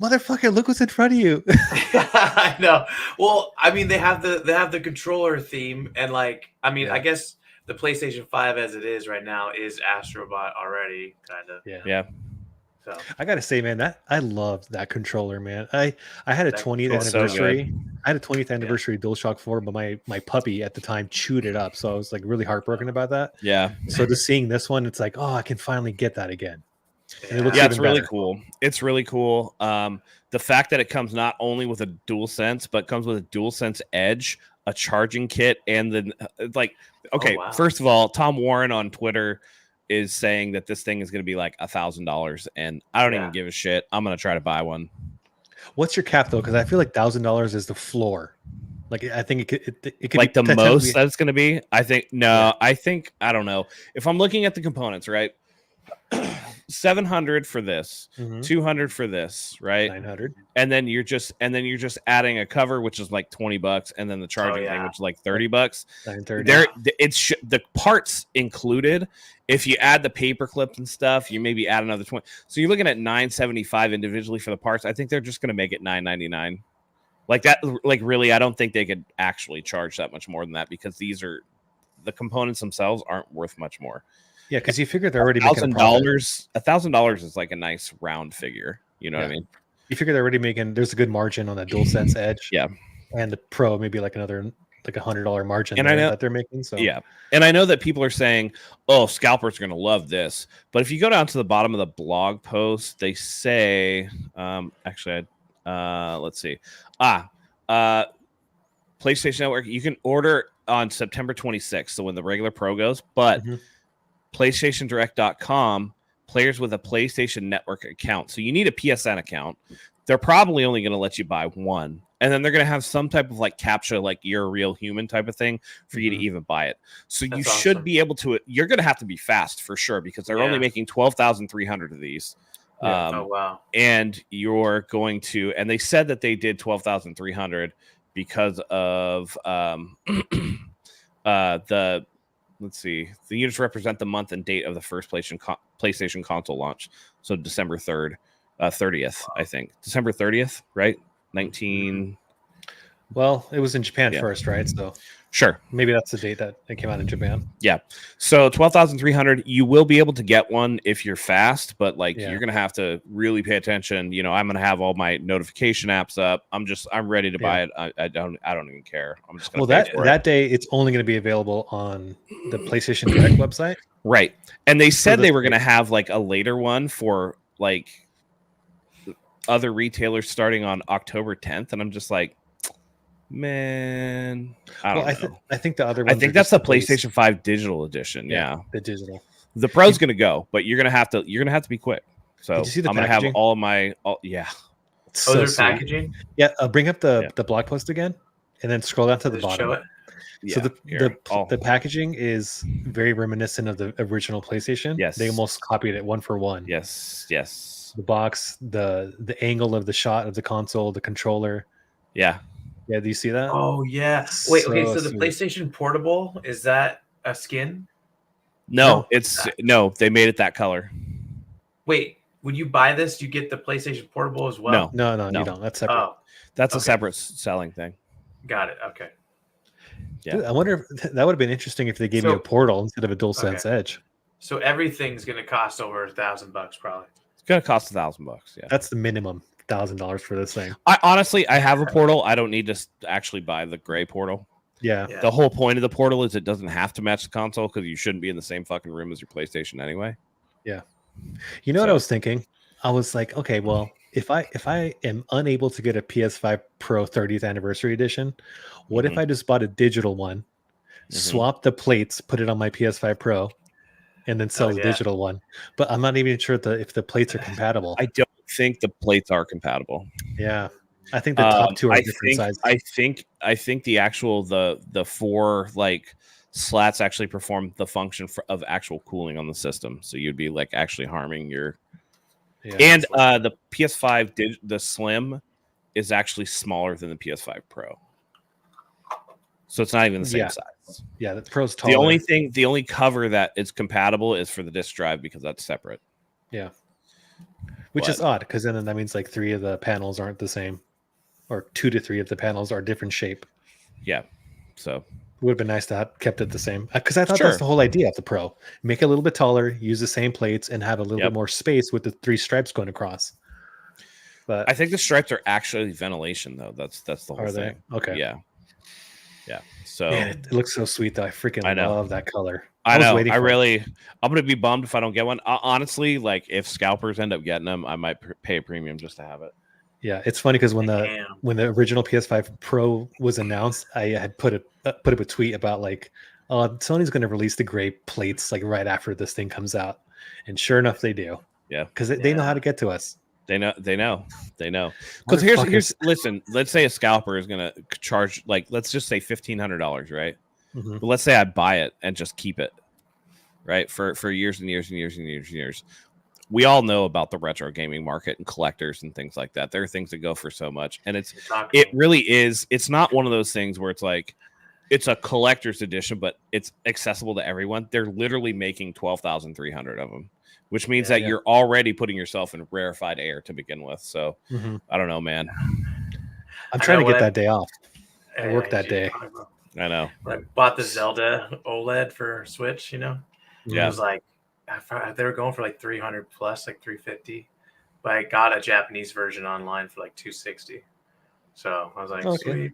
Motherfucker, look what's in front of you. I know. Well, I mean, they have the controller theme, and like, I mean, Yeah. I guess the PlayStation 5 as it is right now is Astrobot already, kind of. Yeah. So I gotta say, man, that I loved that controller, man. I had a That 20th controller's so anniversary. I had a 20th anniversary DualShock 4, but my puppy at the time chewed it up, so I was like really heartbroken about that. Yeah. So just seeing this one, it's like, oh, I can finally get that again. And it looks Yeah, even it's really better. cool. It's really cool. The fact that it comes not only with a DualSense, but comes with a DualSense Edge, a charging kit, and then like, okay, wow. first of all, Tom Warren on Twitter is saying that this thing is going to be like $1,000, and I don't Yeah. even give a shit. I'm going to try to buy one. What's your cap though? Because I feel like $1,000 is the floor. Like I think it could Like be, the that tends to most be- that it's going to be. I think Yeah. I don't know. If I'm looking at the components, right? 700 for this, Mhm. 200 for this, right? 900. And then you're just adding a cover, which is like $20, and then the charging thing, yeah. which is like $30. 930. There, it's the parts included. If you add the paper clips and stuff, you maybe add another 20. So you're looking at $975 individually for the parts. I think they're just going to make it $999. Like that, like really, I don't think they could actually charge that much more than that because these are the components themselves aren't worth much more. Yeah, because you figure they're already making a profit. $1,000 is like a nice round figure. You know what I mean? You figure they're already making. There's a good margin on that DualSense Edge. Yeah. And the Pro maybe like another like $100 margin And I know that they're making. So yeah. And I know that people are saying, oh, scalpers are going to love this. But if you go down to the bottom of the blog post, they say, actually, let's see. PlayStation Network, you can order on September 26th. So when the regular Pro goes, but Mhm. PlayStationDirect.com, players with a PlayStation Network account. So you need a PSN account. They're probably only going to let you buy one. And then they're going to have some type of like captcha, like you're a real human type of thing for you to even buy it. So you That's should awesome. be able to, you're going to have to be fast for sure because they're only making 12,300 of these. Yeah. Oh wow. And you're going to, and they said that they did 12,300 because of let's see, the units represent the month and date of the first PlayStation console launch. So December 30th, I think. December 30th, right? 19. Well, it was in Japan Yeah. first, right? So Sure. maybe that's the date that it came out in Japan. Yeah. So 12,300, you will be able to get one if you're fast, but like Yeah. you're going to have to really pay attention. You know, I'm going to have all my notification apps up. I'm ready to buy it. I don't even care. I'm just going to that day it's only going to be available on the PlayStation Direct website. Right. And they said the they were going to States. have like a later one for like other retailers starting on October 10th. And I'm just like, man, I don't know. I think the other I ones think are that's just the PlayStation 5 digital edition. Yeah. the digital. The Pro's going to go, but you're going to have to be quick. So Did you see the I'm going to have packaging? all my, yeah. It's Oh, so their sweet. packaging. Yeah, bring up the Yeah. blog post again, and then scroll down to the Just bottom. show it. So Yeah, the packaging is very reminiscent of the original PlayStation. Yes. They almost copied it one for one. yes. The box, the angle of the shot of the console, the controller. Yeah. Yeah, do you see that? Oh yeah. Wait. Okay. So So the sweet. PlayStation Portable, is that a skin? No, No. they made it that color. Wait. When you buy this, you get the PlayStation Portable as well. No, No. you don't. That's separate. Oh, That's a Okay. separate selling thing. got it. Okay. Yeah. Dude, I wonder if that would have been interesting if they gave you So- a Portal instead of a DualSense Edge. So everything's gonna cost over $1,000 probably. It's going to cost $1,000. Yeah. That's the minimum $1,000 for this thing. I honestly have a Portal. I don't need to actually buy the gray Portal. Yeah. Yeah. The whole point of the Portal is it doesn't have to match the console because you shouldn't be in the same fucking room as your PlayStation anyway. You know what I So- was thinking? I was like, okay, well, if I am unable to get a PS5 Pro 30th anniversary edition, what if Mhm. I just bought a digital one, swap the plates, put it on my PS5 Pro, and then sell the yeah. digital one? But I'm not even sure if the plates are compatible. I don't think the plates are compatible. Yeah, I think the top two are I different think, sizes. I think the actual the four like slats actually perform the function of actual cooling on the system. So you'd be like actually harming your Yeah. and the PS5 the Slim is actually smaller than the PS5 Pro. So it's not even the same size. Yeah, the Pro's taller. The only cover that is compatible is for the disk drive because that's separate. Yeah. Which is odd because then that means like 3 of the panels aren't the same, or 2 to 3 of the panels are different shape. Yeah. So it would have been nice to have kept it the same because I thought that's the whole idea of the Pro. Make it a little bit taller, use the same plates, and have a little bit more space with the 3 stripes going across. But I think the stripes are actually ventilation though. That's the whole thing. Okay. Yeah. So man, it looks so sweet though. I freaking love that color. I'm gonna be bummed if I don't get one. Honestly, like if scalpers end up getting them, I might pay a premium just to have it. Yeah, it's funny because when the original PS5 Pro was announced, I had put up a tweet about like, Sony's going to release the gray plates like right after this thing comes out, and sure enough, they do. Yeah, because they know how to get to us. They know. Because here's listen. Let's say a scalper is gonna charge like let's just say $1,500, right? Mm-hmm. But let's say I buy it and just keep it, right, for years and years and years and years and years. We all know about the retro gaming market and collectors and things like that. There are things that go for so much, and it really is. It's not one of those things where it's like it's a collector's edition, but it's accessible to everyone. They're literally making 12,300 of them. Which means that you're already putting yourself in rarefied air to begin with. So I don't know, man. I'm trying to get that day off. I work that day. I know. When I bought the Zelda OLED for Switch, it was like they were going for like 300 plus, like 350. But I got a Japanese version online for like 260. So I was like, sweet,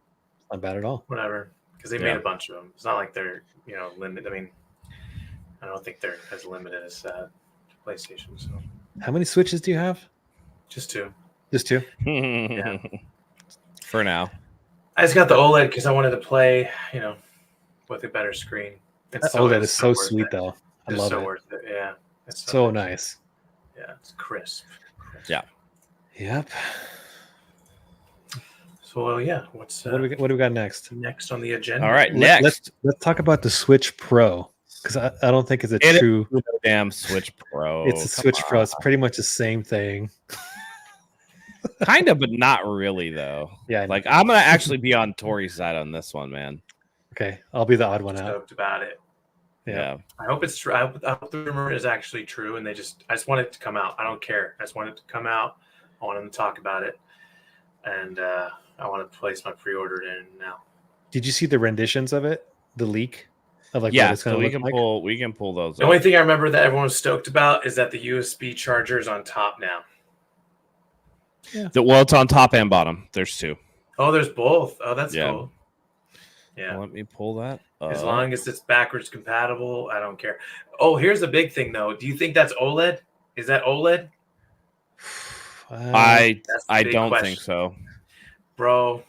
not bad at all. Whatever, because they made a bunch of them. It's not like they're limited. I mean, I don't think they're as limited as PlayStation. So how many Switches do you have? Just 2. Just 2? Yeah. For now. I just got the OLED because I wanted to play, with a better screen. OLED is so sweet though. I love it. Worth it. Yeah. It's so nice. Yeah, it's crisp. Yeah. Yep. So what do we got next? Next on the agenda. All right, next. Let's talk about the Switch Pro. Because I don't think it's true damn Switch Pro. It's a Switch Pro. It's pretty much the same thing. Kind of, but not really though. Yeah, like I'm gonna actually be on Tori's side on this one, man. Okay, I'll be the odd one out. Stoked about it. Yeah. I hope it's true. I hope the rumor is actually true, and I just want it to come out. I don't care. I just want it to come out. I want them to talk about it, and I want to place my pre-order in now. Did you see the renditions of it? The leak. Of like what it's so we can pull those. The only thing I remember that everyone was stoked about is that the USB charger is on top now. Yeah. It's on top and bottom. There's 2. Oh, there's both. Oh, that's cool. Yeah. Let me pull that up. As long as it's backwards compatible, I don't care. Oh, here's the big thing though. Do you think that's OLED? Is that OLED? I don't think so. Bro,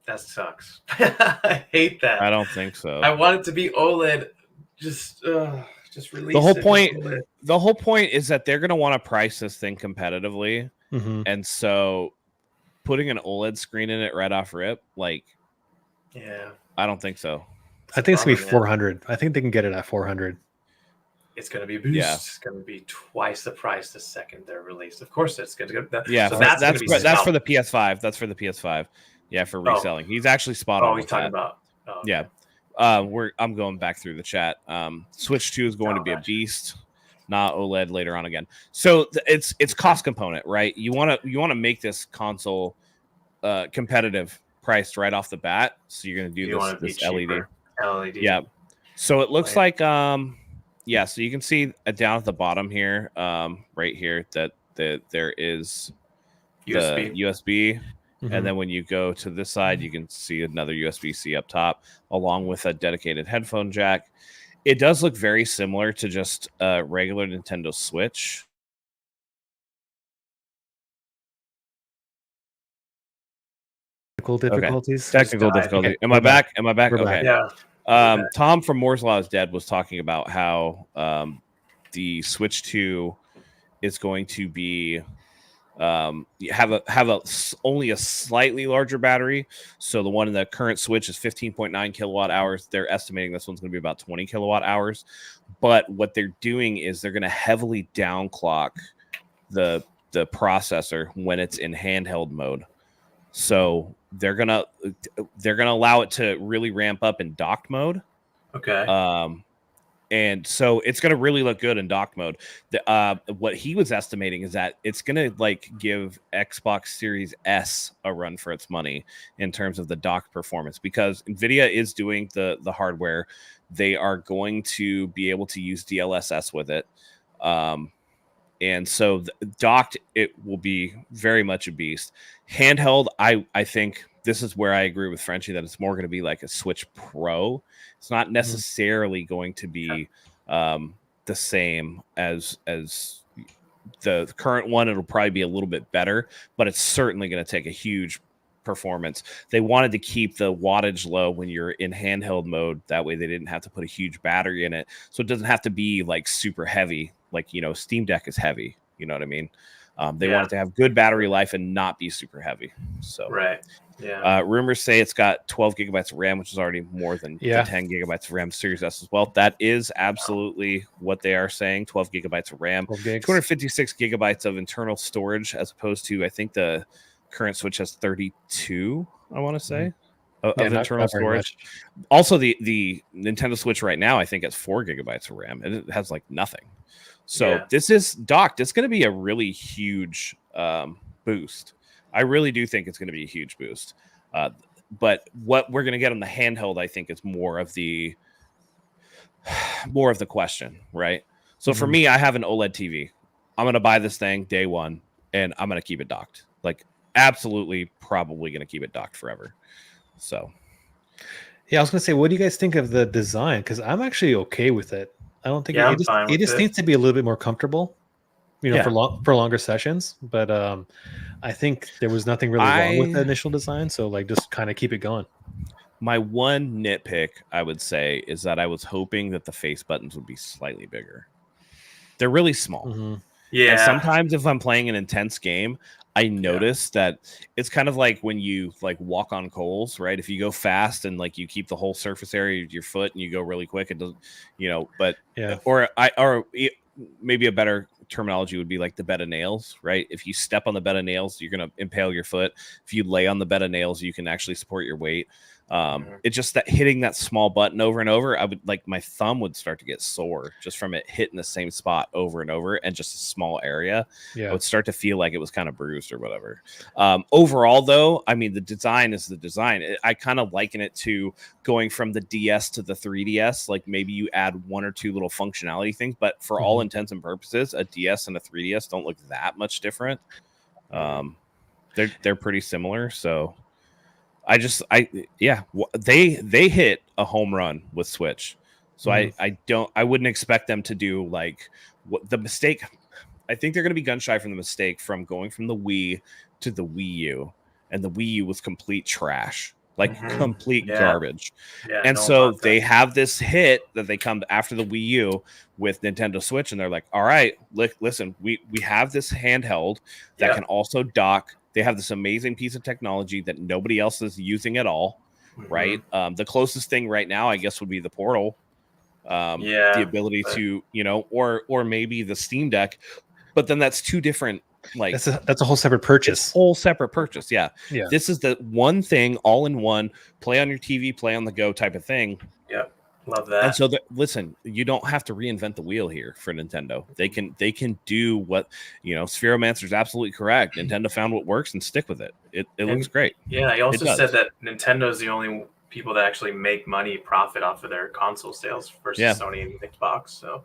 that sucks. I hate that. I don't think so. I want it to be OLED. Just release the whole point is that they're going to want to price this thing competitively. Mm-hmm. And so putting an OLED screen in it right off rip, like, I don't think so. I think it's going to be 400. I think they can get it at 400. It's going to be a boost. It's going to be twice the price the second they're released. Of course, it's going to go. So that's for the PS5. That's for the PS5. Yeah, for reselling. He's actually spot on. Oh, he's talking about. Oh, okay. Yeah. I'm going back through the chat. Switch 2 is going to be a beast, not OLED later on again. So it's cost component, right? You want to make this console competitive priced right off the bat. So you're going to do this LED. LED. Yeah. So it looks like so you can see down at the bottom here, right here that there is the USB. Mm-hmm. And then when you go to this side, you can see another USB-C up top, along with a dedicated headphone jack. It does look very similar to just a regular Nintendo Switch. Technical difficulties. Technical difficulty. Okay. Am I back? Okay. Yeah. Tom from Moore's Law is Dead was talking about how the Switch 2 is going to be have only a slightly larger battery. So the one in the current Switch is 15.9 kilowatt hours. They're estimating this one's going to be about 20 kilowatt hours. But what they're doing is they're going to heavily downclock the processor when it's in handheld mode. So they're gonna allow it to really ramp up in docked mode. Okay. And so it's going to really look good in dock mode. What he was estimating is that it's going to like give Xbox Series S a run for its money in terms of the dock performance, because Nvidia is doing the hardware. They are going to be able to use DLSS with it. And so docked, it will be very much a beast. Handheld, I think this is where I agree with Frenchie that it's more going to be like a Switch Pro. It's not necessarily going to be the same as the current one. It'll probably be a little bit better, but it's certainly going to take a huge performance. They wanted to keep the wattage low when you're in handheld mode. That way they didn't have to put a huge battery in it. So it doesn't have to be like super heavy. Like, Steam Deck is heavy. You know what I mean? They want it to have good battery life and not be super heavy. So right. Yeah. Rumors say it's got 12 gigabytes of RAM, which is already more than the 10 gigabytes of RAM Series S as well. That is absolutely what they are saying. 12 gigabytes of RAM, 256 gigabytes of internal storage, as opposed to, I think the current Switch has 32, I want to say, of internal storage. Also, the Nintendo Switch right now, I think, has 4 gigabytes of RAM, and it has like nothing. So this is docked. It's going to be a really huge boost. I really do think it's going to be a huge boost. But what we're going to get on the handheld, I think, is more of the question, right? So for me, I have an OLED TV. I'm going to buy this thing day one, and I'm going to keep it docked. Like, absolutely, probably going to keep it docked forever. So, yeah, I was going to say, what do you guys think of the design? Because I'm actually okay with it. I don't think it just needs to be a little bit more comfortable, for longer sessions. But I think there was nothing really wrong with the initial design. So like, just kind of keep it going. My one nitpick, I would say, is that I was hoping that the face buttons would be slightly bigger. They're really small. Mm-hmm. Yeah. And sometimes if I'm playing an intense game, I notice that it's kind of like when you like walk on coals, right? If you go fast and like you keep the whole surface area of your foot and you go really quick, it doesn't, but or maybe a better terminology would be like the bed of nails, right? If you step on the bed of nails, you're going to impale your foot. If you lay on the bed of nails, you can actually support your weight. It's just that hitting that small button over and over, I would like my thumb would start to get sore just from it hitting the same spot over and over and just a small area. I would start to feel like it was kind of bruised or whatever. Overall, though, I mean, the design is the design. I kind of liken it to going from the DS to the 3DS. Like maybe you add one or two little functionality things, but for all intents and purposes, a DS and a 3DS don't look that much different. They're pretty similar. So they hit a home run with Switch. So I wouldn't expect them to do like what the mistake. I think they're going to be gun shy from the mistake from going from the Wii to the Wii U, and the Wii U was complete trash, like complete garbage. And so they have this hit that they come after the Wii U with Nintendo Switch, and they're like, all right, listen, we have this handheld that can also dock. They have this amazing piece of technology that nobody else is using at all, right? The closest thing right now, I guess, would be the Portal. The ability to, or maybe the Steam Deck, but then that's two different. Like that's a whole separate purchase. Yeah. This is the one thing, all in one, play on your TV, play on the go type of thing. Yep. Love that. And so listen, you don't have to reinvent the wheel here for Nintendo. They can do what, Spheromancer's absolutely correct. Nintendo found what works and stick with it. It looks great. Yeah, he also said that Nintendo's the only people that actually make profit off of their console sales versus Sony and Xbox. So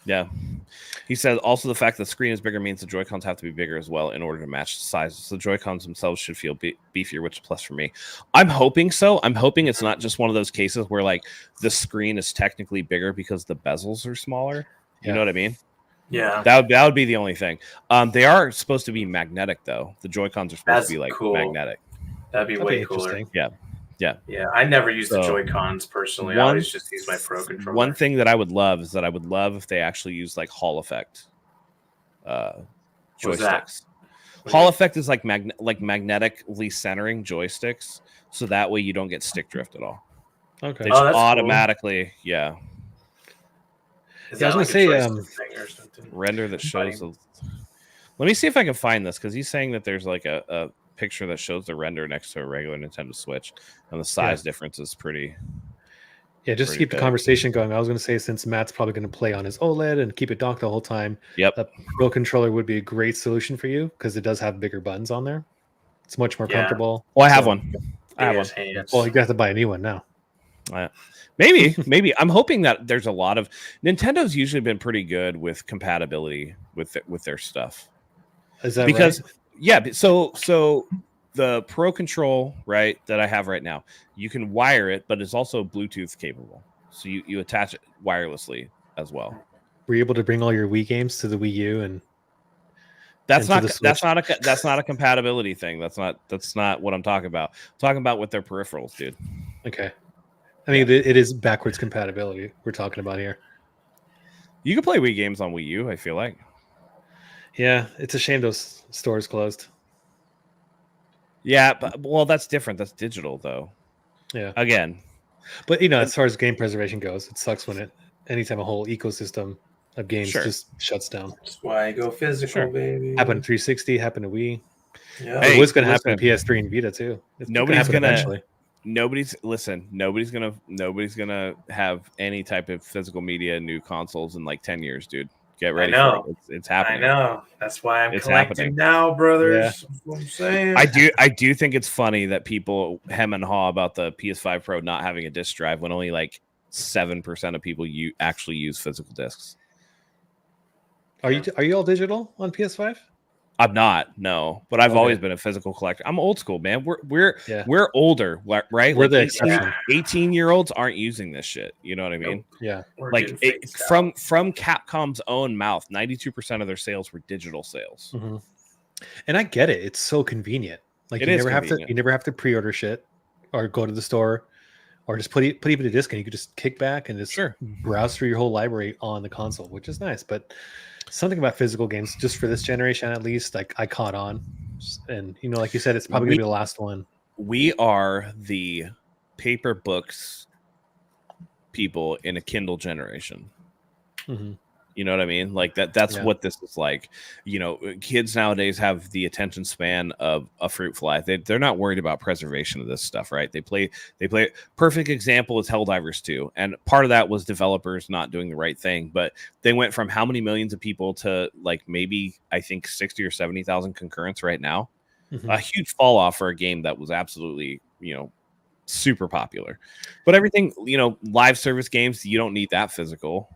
yeah. He said also the fact that the screen is bigger means the Joy-Cons have to be bigger as well in order to match the sizes. The Joy-Cons themselves should feel beefier, which is a plus for me. I'm hoping so. I'm hoping it's not just one of those cases where like the screen is technically bigger because the bezels are smaller. You know what I mean? Yeah. That would be the only thing. They are supposed to be magnetic though. The Joy-Cons are supposed to be like magnetic. That'd be way cooler. Yeah. I never use the Joy-Cons personally. I always just use my Pro controller. One thing that I would love is that I would love if they actually use like Hall effect joysticks. Hall effect is like magnetically centering joysticks, so that way you don't get stick drift at all. Okay. They just automatically, I was gonna say render that shows. Let me see if I can find this because he's saying that there's like a picture that shows the render next to a regular Nintendo Switch, and the size difference is pretty. Yeah, just to keep the conversation going, I was going to say, since Matt's probably going to play on his OLED and keep it docked the whole time, a Pro controller would be a great solution for you because it does have bigger buttons on there. It's much more comfortable. Well, I have one. I have one. Well, you have to buy a new one now. Maybe. I'm hoping that there's a lot of Nintendo's usually been pretty good with compatibility with their stuff. Is that right? Yeah, so the Pro Control, right, that I have right now, you can wire it, but it's also Bluetooth capable. So you attach it wirelessly as well. Were you able to bring all your Wii games to the Wii U and that's not a compatibility thing. That's not what I'm talking about. I'm talking about with their peripherals, dude. Okay. I mean, it is backwards compatibility we're talking about here. You can play Wii games on Wii U, I feel like. Yeah, it's a shame those stores closed. Yeah, but that's different. That's digital, though. Yeah. Again. But, as far as game preservation goes, it sucks when anytime a whole ecosystem of games just shuts down. That's why I go physical, baby. Happened to 360, happened to Wii. Yeah. It was going to happen to PS3 and Vita, too. Nobody's gonna have any type of physical media in new consoles in like 10 years, dude. Get ready for it. It's happening. I know. That's why I'm collecting now, brothers. Yeah. That's what I'm saying. I do think it's funny that people hem and haw about the PS5 Pro not having a disc drive when only like 7% of people actually use physical discs. Are you all digital on PS5? I'm not, no, but I've always been a physical collector. I'm old school, man. We're older, right? We're like the exception. 18-year-olds aren't using this shit. You know what I mean? Yeah. Like from Capcom's own mouth, 92% of their sales were digital sales. Mm-hmm. And I get it. It's so convenient. Like you never have to pre-order shit or go to the store or just put even a disc and you could just kick back and just browse through your whole library on the console, which is nice. But something about physical games, just for this generation at least, like I caught on, and like you said, it's probably gonna be the last one. We are the paper books people in a Kindle generation. Mm-hmm. You know what I mean? Like that's what this is like. Kids nowadays have the attention span of a fruit fly. They're not worried about preservation of this stuff, right? They play. Perfect example is Helldivers 2. And part of that was developers not doing the right thing. But they went from how many millions of people to like maybe I think 60 or 70,000 concurrents right now. Mm-hmm. A huge fall off for a game that was absolutely, super popular. But everything, live service games, you don't need that physical.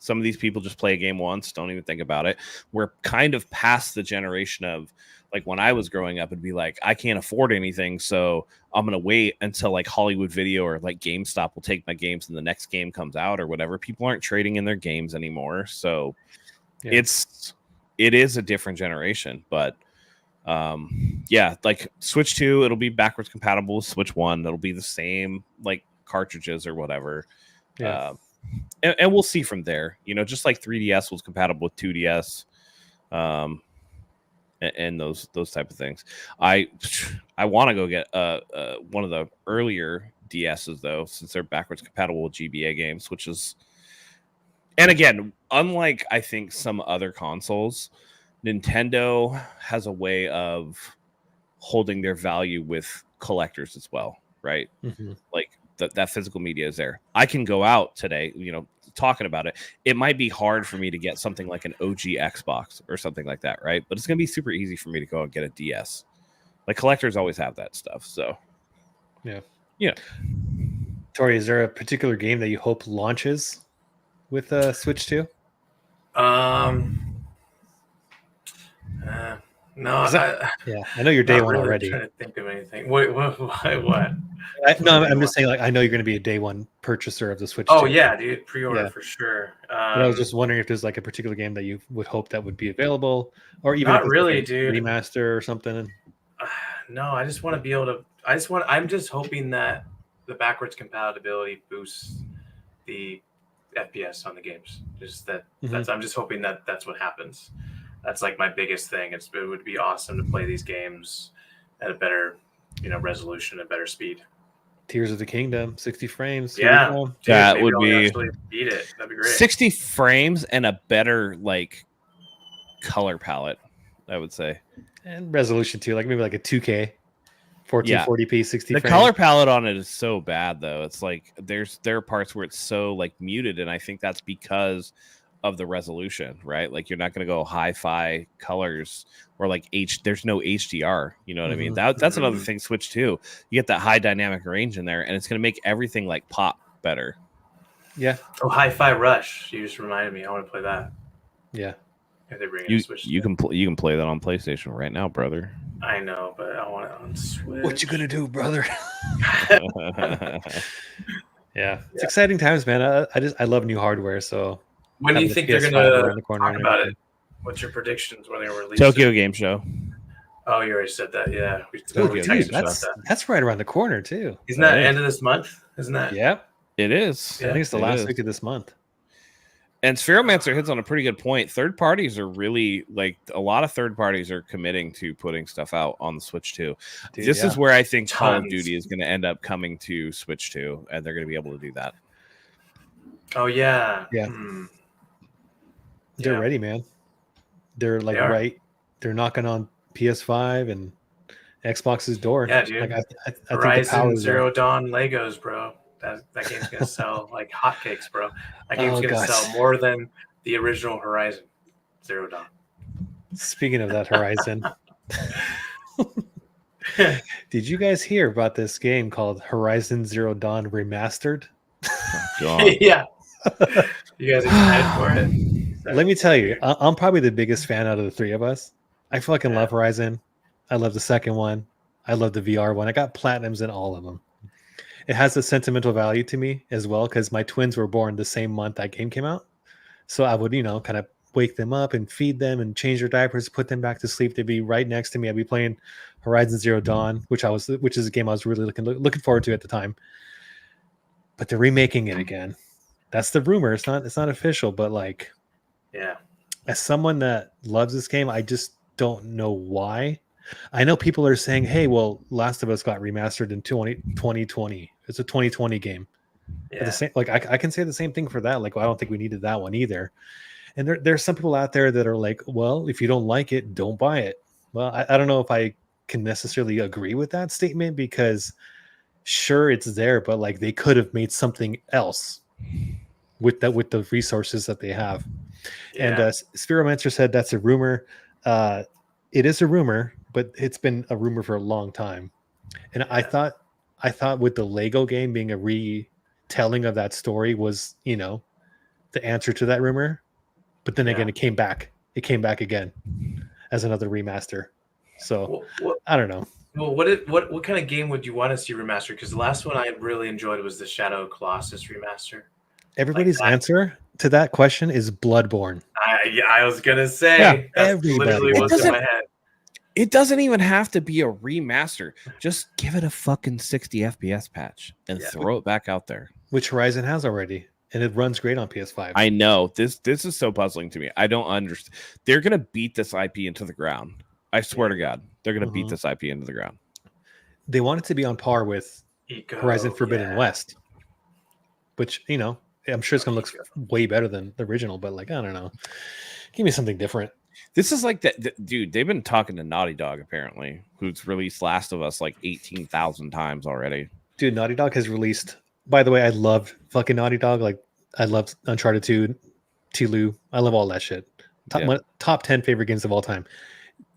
Some of these people just play a game once, don't even think about it. We're kind of past the generation of like when I was growing up, it'd be like, I can't afford anything, so I'm going to wait until like Hollywood Video or like GameStop will take my games and the next game comes out or whatever. People aren't trading in their games anymore. So it is a different generation. But like Switch 2, it'll be backwards compatible with Switch 1. It'll be the same like cartridges or whatever. Yeah. And we'll see from there, just like 3DS was compatible with 2DS, and those type of things. I want to go get one of the earlier DSs though, since they're backwards compatible with GBA games, which is, and again, unlike I think some other consoles, Nintendo has a way of holding their value with collectors as well, right? Mm-hmm. Like that physical media is there. I can go out today, talking about it. It might be hard for me to get something like an OG Xbox or something like that, right? But it's going to be super easy for me to go and get a DS. Like collectors always have that stuff. So, yeah. Tori, is there a particular game that you hope launches with Switch 2? No, I know you're day one already. Trying to think of anything. Wait, what? I'm just saying, like, I know you're going to be a day one purchaser of the Switch. Oh, yeah, dude, pre-order for sure. I was just wondering if there's like a particular game that you would hope that would be available, or even not really, dude, remaster or something. No, I just want to be able to. I'm just hoping that the backwards compatibility boosts the FPS on the games. Just that. Mm-hmm. I'm just hoping that that's what happens. That's like my biggest thing. It would be awesome to play these games at a better, resolution and better speed. Tears of the Kingdom, 60 frames. Yeah, dude, that would be actually beat it. That'd be great. 60 frames and a better like color palette, I would say. And resolution too, like maybe like a 2K, 1440p, 60 The frames. color palette on it is so bad though. It's like there are parts where it's so like muted, and I think that's because of the resolution, right? Like you're not going to go hi-fi colors or like there's no HDR, you know what I mean? That's another thing Switch too. You get that high dynamic range in there, and it's going to make everything like pop better. Yeah. Oh, Hi-Fi Rush! You just reminded me. I want to play that. Yeah. If they bring it to Switch, you can play that on PlayStation right now, brother. I know, but I want it on Switch. What you gonna do, brother? Yeah, it's exciting times, man. I love new hardware. So when do you think they're gonna talk about it? What's your predictions when they were released? Tokyo Game Show. Oh, you already said that. Yeah, that's right around the corner too. Isn't that end of this month? Isn't that? Yeah, it is. I think it's the last week of this month. And Spheromancer hits on a pretty good point. Third parties are really like a lot of third parties are committing to putting stuff out on the Switch 2. Dude, this is where I think Call of Duty is going to end up coming to Switch 2, and they're going to be able to do that. Oh yeah, yeah. They're ready, man. They're like They're knocking on PS5 and Xbox's door. Yeah, dude. Like I Horizon Zero Dawn Legos, bro. That game's gonna sell like hotcakes, bro. That game's gonna sell more than the original Horizon Zero Dawn. Speaking of that Horizon, did you guys hear about this game called Horizon Zero Dawn Remastered? Oh, yeah. You guys excited for it? Let me tell you, I'm probably the biggest fan out of the three of us. I fucking love Horizon. I love the second one. I love the VR one. I got platinums in all of them. It has a sentimental value to me as well because my twins were born the same month that game came out. So I would, kind of wake them up and feed them and change their diapers, put them back to sleep. They'd be right next to me. I'd be playing Horizon Zero Dawn, which is a game I was really looking forward to at the time. But they're remaking it again. That's the rumor. It's not official, but like, yeah. As someone that loves this game, I just don't know why. I know people are saying, hey, well, Last of Us got remastered in 2020. It's a 2020 game. Yeah. The same, I can say the same thing for that. Like, well, I don't think we needed that one either. And there's some people out there that are like, well, if you don't like it, don't buy it. Well, I don't know if I can necessarily agree with that statement because sure, it's there, but like they could have made something else with the resources that they have. Yeah. And Spheromancer said that's a rumor. It is a rumor, but it's been a rumor for a long time. And I thought with the Lego game being a retelling of that story was, the answer to that rumor. But then again, it came back. It came back again as another remaster. So I don't know. Well, what kind of game would you want to see remastered? Because the last one I really enjoyed was the Shadow Colossus remaster. Everybody's answer to that question is Bloodborne. I was gonna say that's literally what's in my head. It doesn't even have to be a remaster. Just give it a fucking 60 FPS patch and throw it back out there. Which Horizon has already, and it runs great on PS5. I know. This is so puzzling to me. I don't understand. They're gonna beat this IP into the ground. I swear to God, they're gonna beat this IP into the ground. They want it to be on par with Horizon Forbidden West, which I'm sure it's gonna look way better than the original. But like, I don't know. Give me something different. This is like that, dude. They've been talking to Naughty Dog apparently, who's released Last of Us like 18,000 times already. Dude, Naughty Dog has released. By the way, I love fucking Naughty Dog. Like, I love Uncharted 2, T-Lu. I love all that shit. Top 10 favorite games of all time.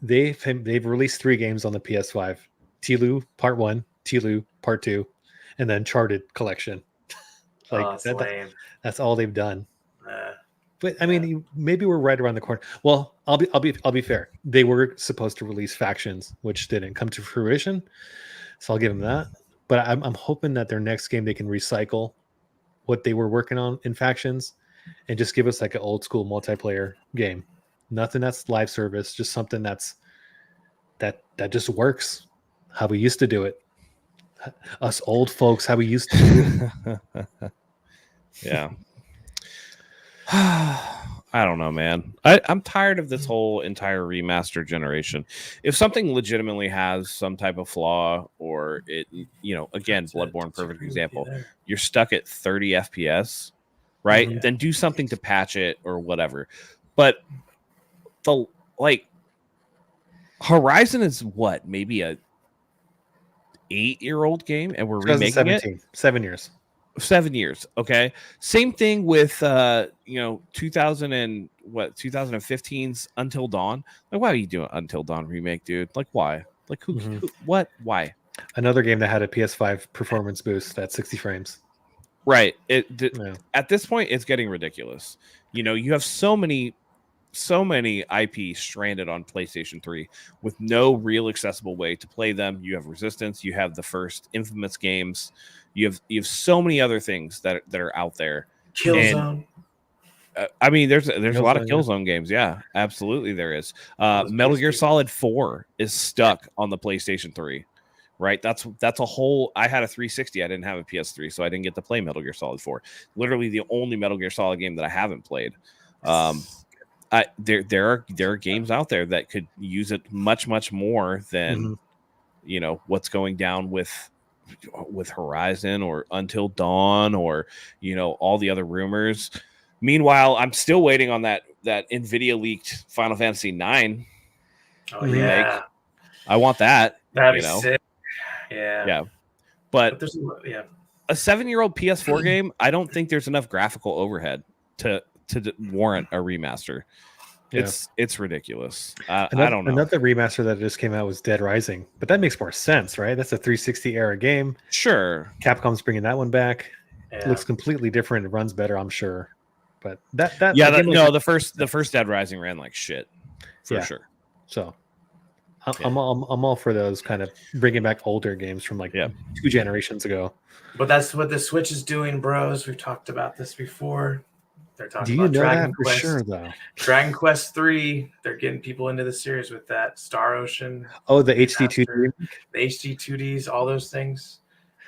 They've released 3 games on the PS5: T-Lu Part 1, T-Lu Part 2, and then Uncharted Collection. Like that's all they've done. But I mean, maybe we're right around the corner. Well, I'll be fair. They were supposed to release Factions, which didn't come to fruition, so I'll give them that. But I'm hoping that their next game they can recycle what they were working on in Factions, and just give us like an old school multiplayer game. Nothing that's live service, just something that just works how we used to do it. Us old folks, how we used to do it. Yeah. I don't know, man. I'm tired of this whole entire remaster generation. If something legitimately has some type of flaw, or it, again, Bloodborne, perfect example, you're stuck at 30 FPS, right? Mm-hmm. Then do something to patch it or whatever. But Horizon is what, maybe a 8-year-old game, and we're remaking it. 7 years. 7 years. Okay. Same thing with 2015's Until Dawn. Like, why are you doing Until Dawn remake, dude? Like, why? Like, who what? Why? Another game that had a PS5 performance boost at 60 frames. Right. Yeah. At this point, it's getting ridiculous. You have so many IP stranded on PlayStation 3 with no real accessible way to play them. You have Resistance, you have the first Infamous games, you have so many other things that are out there. Killzone. I mean, there's a lot of Killzone, Killzone games. Yeah, absolutely there is. Metal Gear Solid 4 is stuck on the PlayStation 3. Right, that's a whole. I had a 360. I didn't have a PS3, so I didn't get to play Metal Gear Solid 4. Literally, the only Metal Gear Solid game that I haven't played. There are games out there that could use it much more than what's going down with Horizon or Until Dawn or all the other rumors. Meanwhile, I'm still waiting on that Nvidia leaked Final Fantasy 9 remake. Yeah, I want that. That'd be sick. Yeah. But there's a 7-year-old PS4 game, I don't think there's enough graphical overhead to warrant a remaster. Yeah. It's ridiculous. I don't know. Another remaster that just came out was Dead Rising, but that makes more sense, right? That's a 360 era game. Sure. Capcom's bringing that one back. Yeah. It looks completely different. It runs better, I'm sure. But the first Dead Rising ran like shit for sure. So I'm all for those kind of bringing back older games from 2 generations ago. But that's what the Switch is doing, bros. We've talked about this before. They're talking about Dragon Quest. For sure, though? Dragon Quest 3. They're getting people into the series with that. Star Ocean. Oh, the HD2D. The HD2Ds, all those things.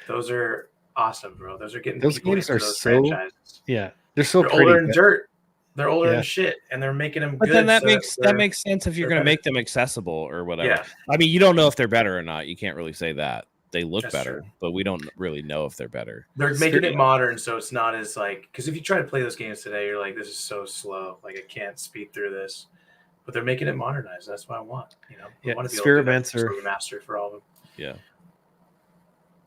Those are awesome, bro. Those are getting those people games into are those so franchises. Yeah, they're so pretty. Older than dirt. They're older than shit, and they're making them. But good then that makes sense if you're going to make them accessible or whatever. Yeah. I mean, you don't know if they're better or not. You can't really say that. They look That's better, true. but we don't really know if they're better. They're making it modern, so it's not as because if you try to play those games today, you're like, this is so slow. Like, I can't speed through this. But they're making it modernized. That's what I want. I want to be Sphere able to Mancer remaster for all of them. Yeah.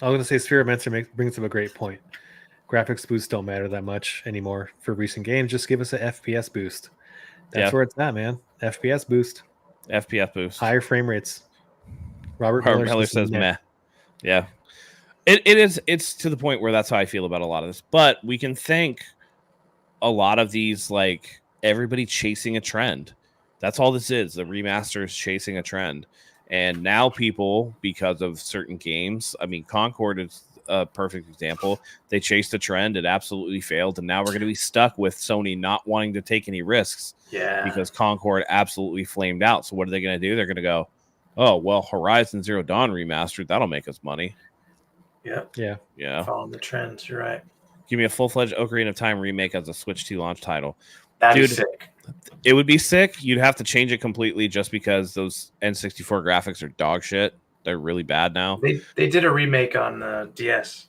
I was going to say Sphere Mancer brings up a great point. Graphics boosts don't matter that much anymore for recent games. Just give us an FPS boost. That's where it's at, man. FPS boost. Higher frame rates. Robert Miller says meh. Yeah. It's to the point where that's how I feel about a lot of this. But we can thank a lot of these, everybody chasing a trend. That's all this is. The remaster is chasing a trend. And now people, because of certain games, I mean, Concord is a perfect example. They chased a trend. It absolutely failed. And now we're going to be stuck with Sony not wanting to take any risks. Yeah. Because Concord absolutely flamed out. So what are they going to do? They're going to go, oh, well, Horizon Zero Dawn remastered. That'll make us money. Yeah. Yeah. Following the trends. You're right. Give me a full-fledged Ocarina of Time remake as a Switch 2 launch title. That'd be sick. It would be sick. You'd have to change it completely just because those N64 graphics are dog shit. They're really bad now. They did a remake on the DS.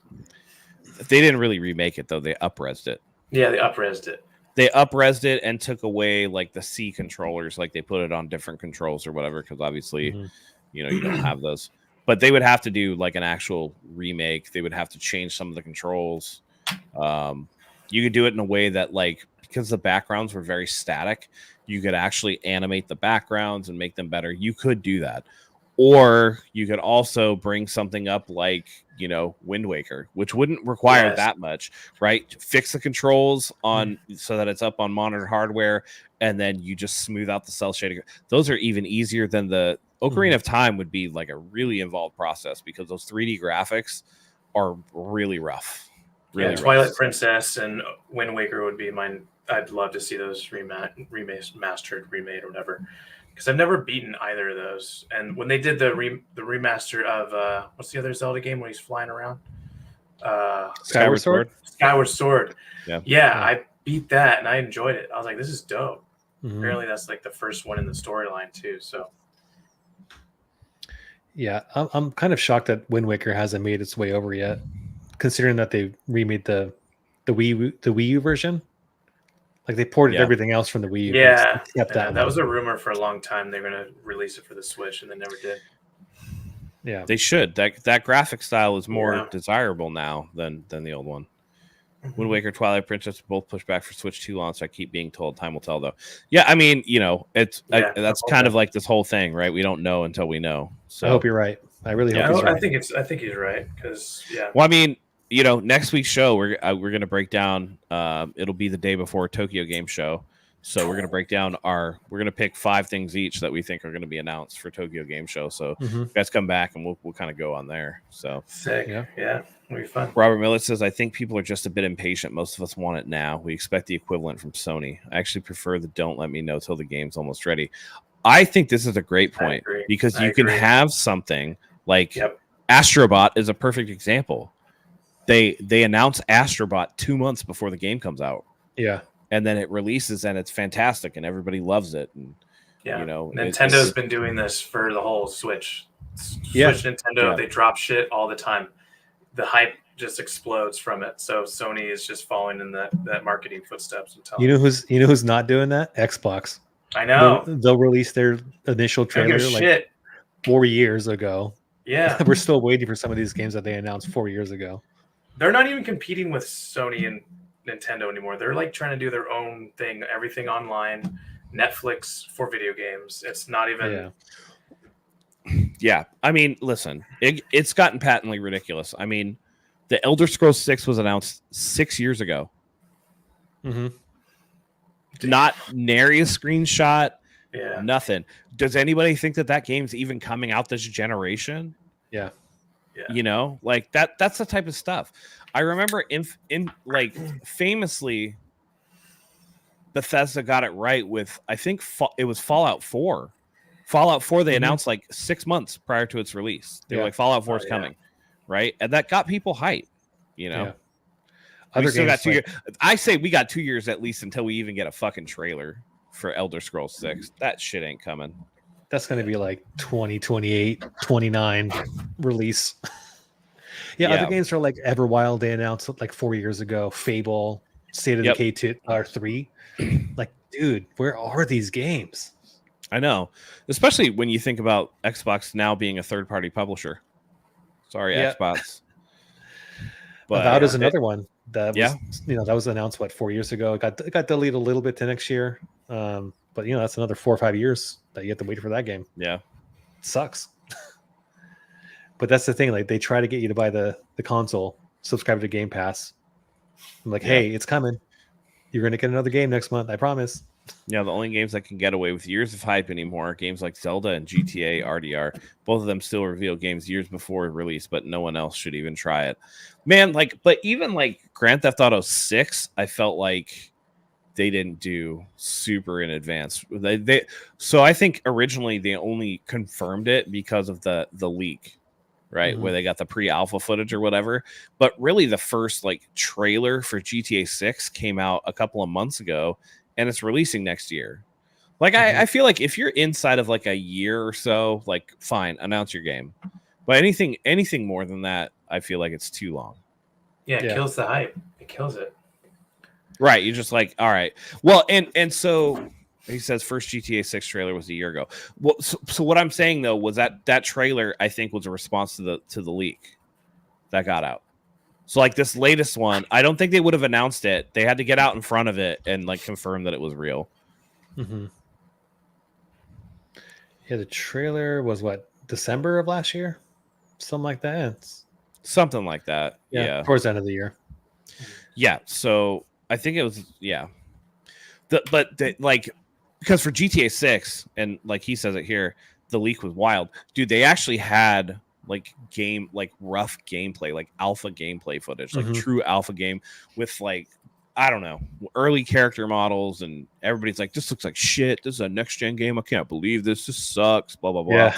They didn't really remake it, though. They up-resed it. Yeah, they up-resed it. They up-resed it and took away, the C controllers. They put it on different controls or whatever, because obviously, you don't have those. But they would have to do, an actual remake. They would have to change some of the controls. You could do it in a way that, because the backgrounds were very static, you could actually animate the backgrounds and make them better. You could do that. Or you could also bring something up Wind Waker, which wouldn't require that much, right? Fix the controls so that it's up on monitor hardware, and then you just smooth out the cell shading. Those are even easier than the Ocarina of Time would be a really involved process, because those 3D graphics are really rough. Really rough. Twilight Princess and Wind Waker would be mine. I'd love to see those remastered, remade, or whatever. Because I've never beaten either of those. And when they did the remaster of what's the other Zelda game when he's flying around? Skyward Sword. Skyward Sword. Yeah, I beat that and I enjoyed it. I was like, this is dope. Mm-hmm. Apparently, that's the first one in the storyline too. So. Yeah, I'm kind of shocked that Wind Waker hasn't made its way over yet, considering that they remade the Wii U version. Like they ported Yeah. everything else from the Wii U. Yeah, except that that one. was a rumor for a long time. They're gonna release it for the Switch, and they never did. Yeah, They should. That graphic style is more Yeah. desirable now than the old one. Wind Waker, Twilight Princess both pushed back for Switch 2 launch. I keep being told. Time will tell, though. Yeah, I mean, it's Yeah, that's I kind hope of like this whole thing, right? We don't know until we know. So I hope you're right. I really hope Yeah. he's right. I think he's right because Well, I mean, next week's show we're gonna break down. It'll be the day before Tokyo Game Show, so we're gonna break down we're gonna pick 5 things each that we think are gonna be announced for Tokyo Game Show. So Mhm. you guys come back and we'll kind of go on there. So sick. Yeah. Yeah, it'll be fun. Robert Millett says, I think people are just a bit impatient. Most of us want it now. We expect the equivalent from Sony. I actually prefer the don't let me know till the game's almost ready. I think this is a great point agree. because I you can agree. have something like Yep. Astrobot is a perfect example. They announce Astrobot 2 months before the game comes out, Yeah, and then it releases and it's fantastic and everybody loves it. And Yeah, it's- Nintendo's been doing this for the whole Switch. Yeah. Nintendo, Yeah. they drop shit all the time. The hype just explodes from it. So Sony is just following in that marketing footsteps. And telling you know who's not doing that? Xbox. I know. They'll release their initial Don't give trailer a like shit. 4 years ago. Yeah, We're still waiting for some of these games that they announced 4 years ago. they're not even competing with Sony and Nintendo anymore. They're like trying to do their own thing. Everything online, Netflix for video games. It's not even. Yeah, I mean, listen, it's gotten patently ridiculous. I mean, the Elder Scrolls 6 was announced 6 years ago. Mm-hmm. Not nary a screenshot. Yeah. Nothing. Does anybody think that game's even coming out this generation? Yeah. Like that's the type of stuff. I remember in like famously Bethesda got it right with, I think it was Fallout 4. Fallout 4 they announced like 6 months prior to its release. They were like, Fallout 4 is coming, right? And that got people hype, Yeah. We Other still got games 2 years. I say we got 2 years at least until we even get a fucking trailer for Elder Scrolls 6. That shit ain't coming. That's going to be like 2028, 29 release. Yeah, other games are like Everwild. They announced like 4 years ago. Fable, State of Decay 3. Like, dude, where are these games? I know, especially when you think about Xbox now being a third-party publisher. Sorry, Yeah. Xbox. But Avowed is another one that was, Yeah. that was announced 4 years ago. It got delayed a little bit to next year. But that's another 4 or 5 years that you have to wait for that game. Yeah. It sucks. But that's the thing. Like they try to get you to buy the console, subscribe to Game Pass. I'm like, hey, it's coming. You're gonna get another game next month. I promise. Yeah, the only games that can get away with years of hype anymore are games like Zelda and GTA RDR. Both of them still reveal games years before release, but no one else should even try it. Man, but even like Grand Theft Auto 6, I felt like they didn't do super in advance. So I think originally they only confirmed it because of the leak, right? Mhm. Where they got the pre-alpha footage or whatever. But really the first like trailer for GTA 6 came out a couple of months ago, and it's releasing next year. Like I feel like if you're inside of like a year or so, like fine, announce your game. But anything more than that, I feel like it's too long. Yeah, it kills the hype. It kills it. Right. You're just like, all right. Well, and so he says first GTA 6 trailer was a year ago. Well, so what I'm saying though was that trailer I think was a response to the leak that got out. So like this latest one, I don't think they would have announced it. They had to get out in front of it and like confirm that it was real. Mm-hmm. Yeah, the trailer was December of last year, something like that. Something like that. Yeah. Towards the end of the year. Yeah. So I think it was because for GTA 6 and like he says it here, the leak was wild, dude. They actually had rough gameplay, like alpha gameplay footage, like true alpha game with like, I don't know, early character models, and everybody's like, this looks like shit. This is a next gen game. I can't believe this. This sucks. Blah blah blah. Yeah.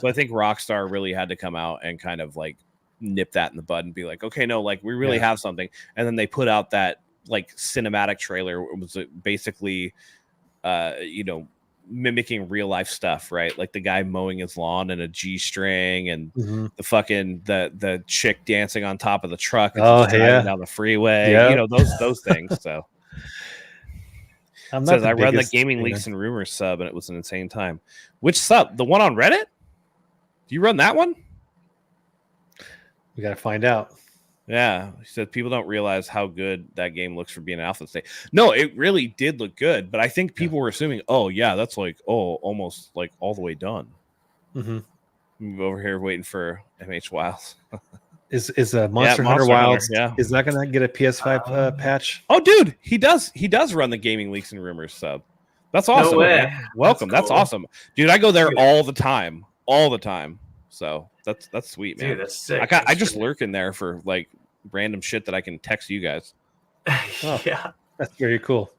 So I think Rockstar really had to come out and kind of like nip that in the bud and be like, okay, no, like we really have something. And then they put out that like cinematic trailer. It was basically, mimicking real life stuff, right? Like the guy mowing his lawn in a G-string and the fucking the chick dancing on top of the truck and driving down the freeway. Yep. Those things. So I'm Says not I the run the biggest gaming fan. leaks and rumors sub, and it was an insane time. Which sub? The one on Reddit? Do you run that one? We got to find out. Yeah, he said people don't realize how good that game looks for being an alpha state. No, it really did look good, but I think people were assuming, oh yeah, that's like almost like all the way done. Mm-hmm. Move over here waiting for MH Wilds. Is Monster Hunter Monster Wilds? Hunter, yeah. Is that gonna get a PS5 patch? Oh, dude, he does run the gaming leaks and rumors sub. That's awesome. way. Man. Welcome. That's cool. awesome, dude. I go there Dude. all the time. So that's sweet, man. Dude, that's sick. I just lurk in there for like random shit that I can text you guys. Oh. Yeah. That's very cool.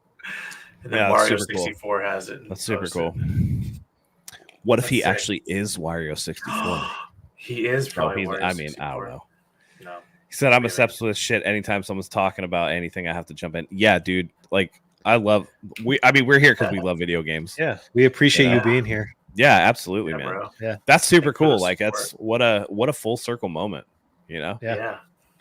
And then Yeah, that's Mario super cool. 64 has it. That's super posted. cool. What if That's he sick. actually is Wario 64? He is probably. No, Wario I 64. don't know. No. He said, I'm Really? obsessed with this shit. Anytime someone's talking about anything, I have to jump in. Yeah, dude. Like, we're here because we love video games. Yeah, we appreciate you Yeah. being here. Yeah, absolutely, Yeah, man. bro. That's super Thanks for cool. the Like, that's what a full circle moment, you know? Yeah. Yeah.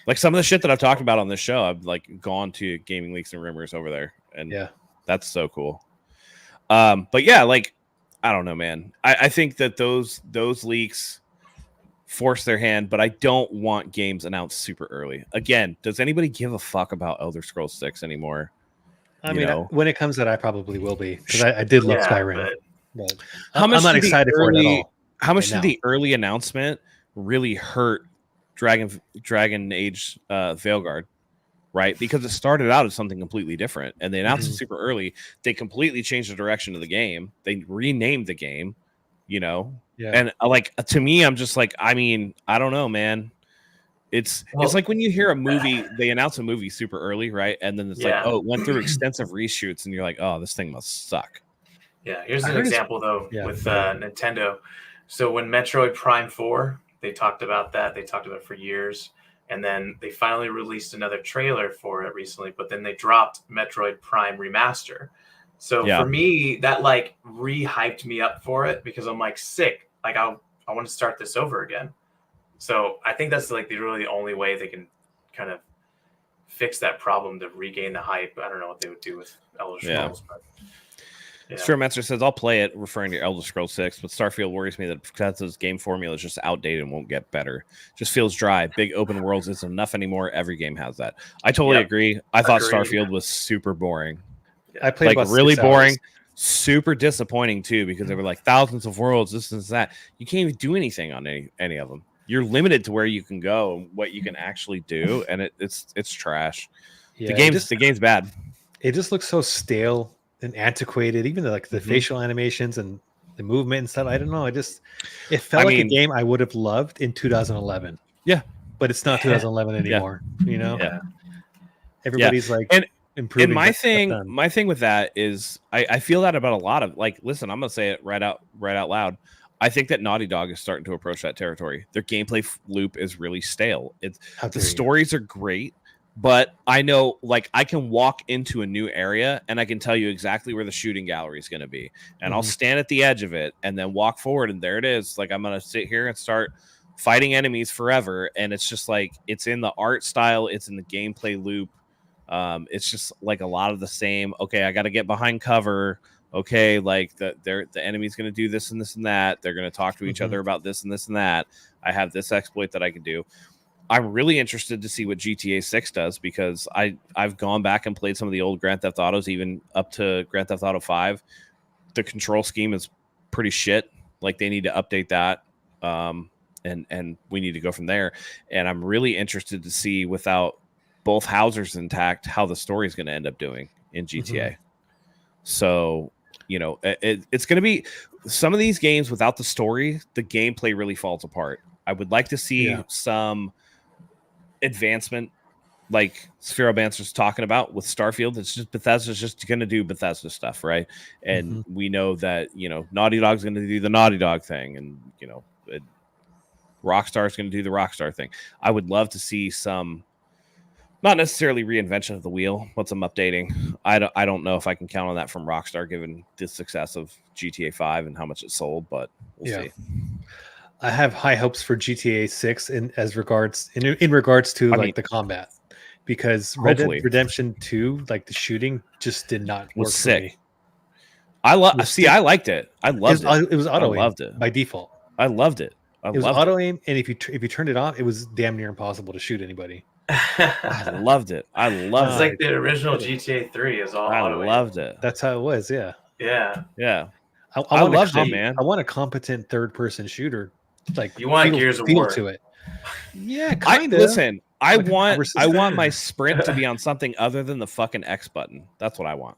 Like some of the shit that I've talked about on this show, I've like gone to gaming leaks and rumors over there. And Yeah. that's so cool. But yeah, like, I don't know, man. I think that those leaks force their hand, but I don't want games announced super early. Again, does anybody give a fuck about Elder Scrolls 6 anymore? I You mean, know? when it comes out, I probably will be because I did love Yeah, Skyrim. but But How I'm much not did the excited for it at all. How much right did now. the early announcement really hurt Dragon Age Veilguard? Right, because it started out as something completely different, and they announced it Mhm. super early. They completely changed the direction of the game. They renamed the game, you know. Yeah. And like to me, I'm just like, I mean, I don't know, man. It's like when you hear a movie, they announce a movie super early, right? And then it's like, Yeah. oh, it went through extensive reshoots, and you're like, oh, this thing must suck. yeah, here's I an heard it's- example though yeah. with Nintendo. So when Metroid Prime 4, they talked about that. They talked about it for years. And then they finally released another trailer for it recently, but then they dropped Metroid Prime Remaster. So Yeah. for me, that like re-hyped me up for it because I'm like sick. Like I want to start this over again. So I think that's like the really only way they can kind of fix that problem to regain the hype. I don't know what they would do with Elder Scrolls, but yeah. Strowmaster says, I'll play it, referring to Elder Scrolls 6, but Starfield worries me that Bethesda's game formula is just outdated and won't get better. Just feels dry. Big open worlds isn't enough anymore. Every game has that. I totally Yep. agree. I thought Agreed. Starfield was super boring. I played Like about really 6 boring, hours. super disappointing too, because they were like thousands of worlds, this and that. You can't even do anything on any of them. You're limited to where you can go and what you can actually do, and it's trash. Yeah, The game's bad. it just looks so stale and antiquated. Even the Mhm. facial animations and the movement and stuff. I don't know. It felt like a game I would have loved in 2011. Yeah. But it's not 2011 anymore. You know. Yeah. Everybody's like And- improving. And my stuff thing with that is I feel that about a lot of, like, listen, I'm gonna say it right out loud. I think that Naughty Dog is starting to approach that territory. Their gameplay loop is really stale. How The dare you. stories are great, but I know, like, I can walk into a new area and I can tell you exactly where the shooting gallery is going to be, and I'll Mhm. stand at the edge of it and then walk forward, and there it is. Like, I'm gonna sit here and start fighting enemies forever, and it's just like, it's in the art style, it's in the gameplay loop. It's just like a lot of the same. Okay, I got to get behind cover. Okay, like the enemy's going to do this and this and that. They're going to talk to each Mhm. other about this and this and that. I have this exploit that I can do. I'm really interested to see what GTA 6 does, because I've gone back and played some of the old Grand Theft Autos, even up to Grand Theft Auto 5. The control scheme is pretty shit. Like, they need to update that. And we need to go from there. And I'm really interested to see, without both Housers intact, how the story is going to end up doing in GTA. So, you know, it's going to be some of these games without the story, the gameplay really falls apart. I would like to see some advancement, like Sphero Bancer's talking about with Starfield. It's just Bethesda's just going to do Bethesda stuff, right? And we know that, you know, Naughty Dog's going to do the Naughty Dog thing, and, you know, Rockstar's going to do the Rockstar thing. I would love to see some, not necessarily reinvention of the wheel, but some updating. I don't know if I can count on that from Rockstar, given the success of GTA 5 and how much it sold, but we'll see. I have high hopes for GTA 6 in regards to the combat, because Red Dead Hopefully. Redemption 2, like the shooting, just did not Was work sick. for me. I love. With See, stick- I liked it. I loved it. It was auto aim loved it. by default. I loved it. It was auto aim, and if you turned it off, it was damn near impossible to shoot anybody. I loved it. I loved It's it. like the original GTA 3 is all I auto aim. loved it. That's how it was. Yeah. Yeah. Yeah. I want loved it, man. I want a competent third-person shooter. Like You want Gears of War to it. Yeah, I kind of. listen. I Like a want conversation. my sprint to be on something other than the fucking X button. That's what I want.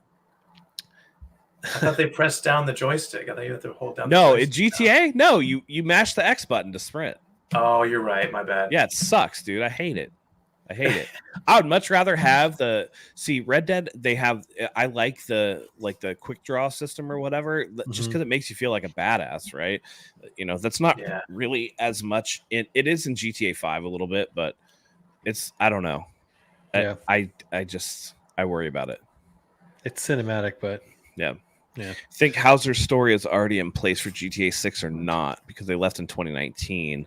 I thought they pressed down the joystick. I thought you had to hold down. No, the in joystick GTA, no, you mash the X button to sprint. Oh, you're right. My bad. Yeah, it sucks, dude. I hate it. I would much rather have Red Dead. They have. I like the quick draw system or whatever, just because it makes you feel like a badass, right? You know, that's not really as much. It is in GTA 5 a little bit, but it's I don't know. Yeah. I worry about it. It's cinematic, but Yeah. Yeah. Think Hauser's story is already in place for GTA 6 or not because they left in 2019.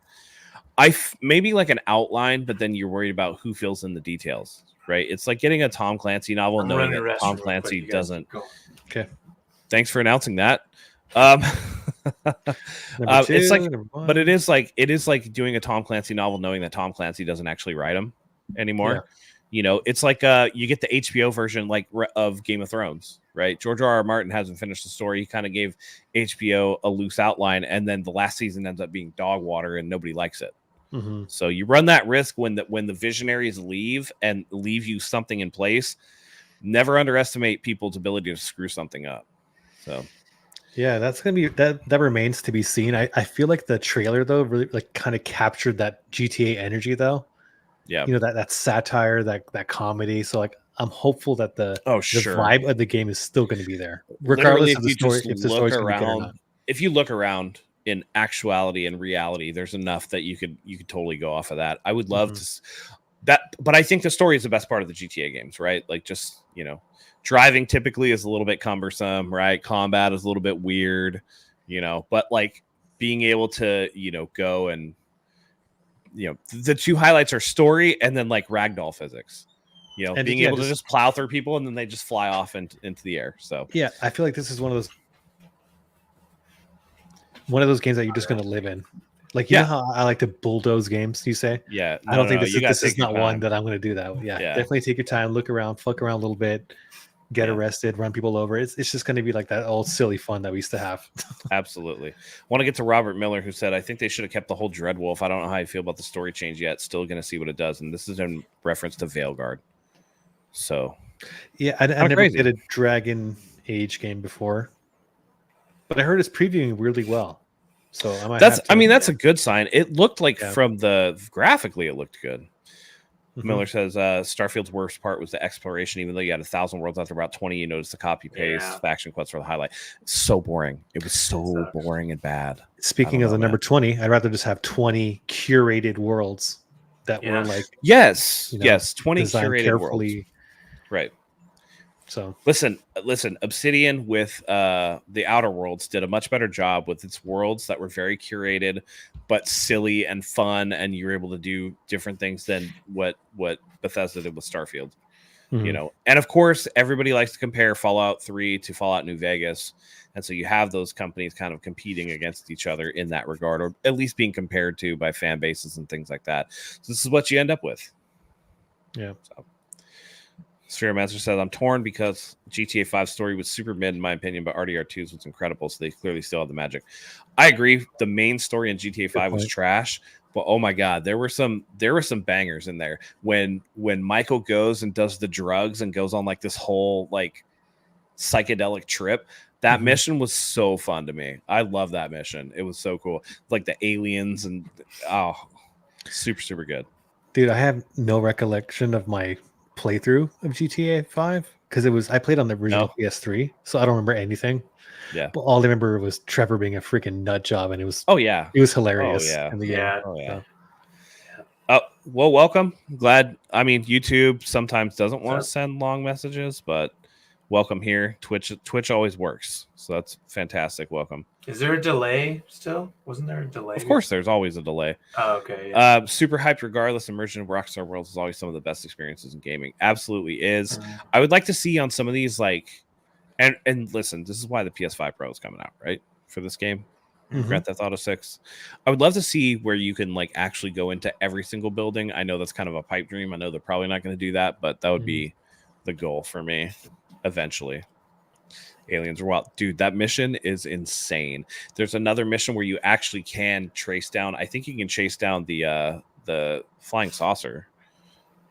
Maybe like an outline, but then you're worried about who fills in the details, right? It's like getting a Tom Clancy novel, knowing that Tom Clancy doesn't. Okay. Thanks for announcing that. It's like, but it is like doing a Tom Clancy novel, knowing that Tom Clancy doesn't actually write them anymore. Yeah. You know, it's like you get the HBO version of Game of Thrones, right? George R.R. Martin hasn't finished the story. He kind of gave HBO a loose outline, and then the last season ends up being dog water, and nobody likes it. Mm-hmm. So you run that risk when the visionaries leave and leave you something in place. Never underestimate people's ability to screw something up. So yeah, that's gonna be that remains to be seen. I feel like the trailer though really like kind of captured that GTA energy though. Yeah, you know that satire, that comedy. So like I'm hopeful that the vibe of the game is still going to be there, regardless of the story. If the story's going to be good or not. If you look around in actuality and reality, there's enough that you could totally go off of that. I would love to that, but I think the story is the best part of the GTA games, right? Like just, you know, driving typically is a little bit cumbersome, right? Combat is a little bit weird, you know, but like being able to, you know, go and, you know, the two highlights are story and then like ragdoll physics, you know, and being able to just plow through people and then they just fly off into the air. So yeah, I feel like this is one of those games that you're just going to live in. Like, you know how I like to bulldoze games, you say? Yeah. I don't think this is not one that I'm going to do that. Yeah, definitely take your time, look around, fuck around a little bit, get arrested, run people over. It's just going to be like that old silly fun that we used to have. Absolutely. Want to get to Robert Miller, who said, I think they should have kept the whole Dreadwolf. I don't know how you feel about the story change yet. Still going to see what it does. And this is in reference to Veilguard. So, yeah, I never did a Dragon Age game before, but I heard it's previewing really well. So I might that's a good sign. It looked like graphically, it looked good. Mm-hmm. Miller says Starfield's worst part was the exploration. Even though you had 1,000 worlds after about 20, you noticed the copy paste faction quests for the highlight. It's so boring. It was so boring and bad. Speaking of the number 20, I'd rather just have 20 curated worlds that were like 20 curated carefully. Worlds. Right. So listen, Obsidian with the Outer Worlds did a much better job with its worlds that were very curated, but silly and fun, and you were able to do different things than what Bethesda did with Starfield. Mm-hmm. You know, and of course, everybody likes to compare Fallout 3 to Fallout New Vegas, and so you have those companies kind of competing against each other in that regard, or at least being compared to by fan bases and things like that. So this is what you end up with. Yeah. So. Sphere Master says, I'm torn because GTA 5 story was super mid in my opinion, but RDR2's was incredible, so they clearly still have the magic. I agree. The main story in GTA 5 was trash, but oh my god, there were some bangers in there. When Michael goes and does the drugs and goes on like this whole like psychedelic trip, that mission was so fun to me. I love that mission. It was so cool. Like the aliens and super good. Dude, I have no recollection of my playthrough of GTA 5 because I played on the original PS3, so I don't remember anything. Yeah, but all I remember was Trevor being a freaking nut job, and it was it was hilarious. In the game. Well, welcome. Glad. I mean, YouTube sometimes doesn't want to send long messages, but welcome here. Twitch always works, so that's fantastic. Welcome. Is there a delay still? Wasn't there a delay? Of course, there's always a delay. Oh, okay. Yeah. Super hyped regardless. Immersion of Rockstar Worlds is always some of the best experiences in gaming. Absolutely is. I would like to see on some of these, like, And listen, this is why the PS5 Pro is coming out, right? For this game, Grand Theft Auto 6. I would love to see where you can like actually go into every single building. I know that's kind of a pipe dream. I know they're probably not going to do that, but that would be the goal for me eventually. Aliens are wild. Dude, that mission is insane. There's another mission where you actually can trace down. I think you can chase down the flying saucer.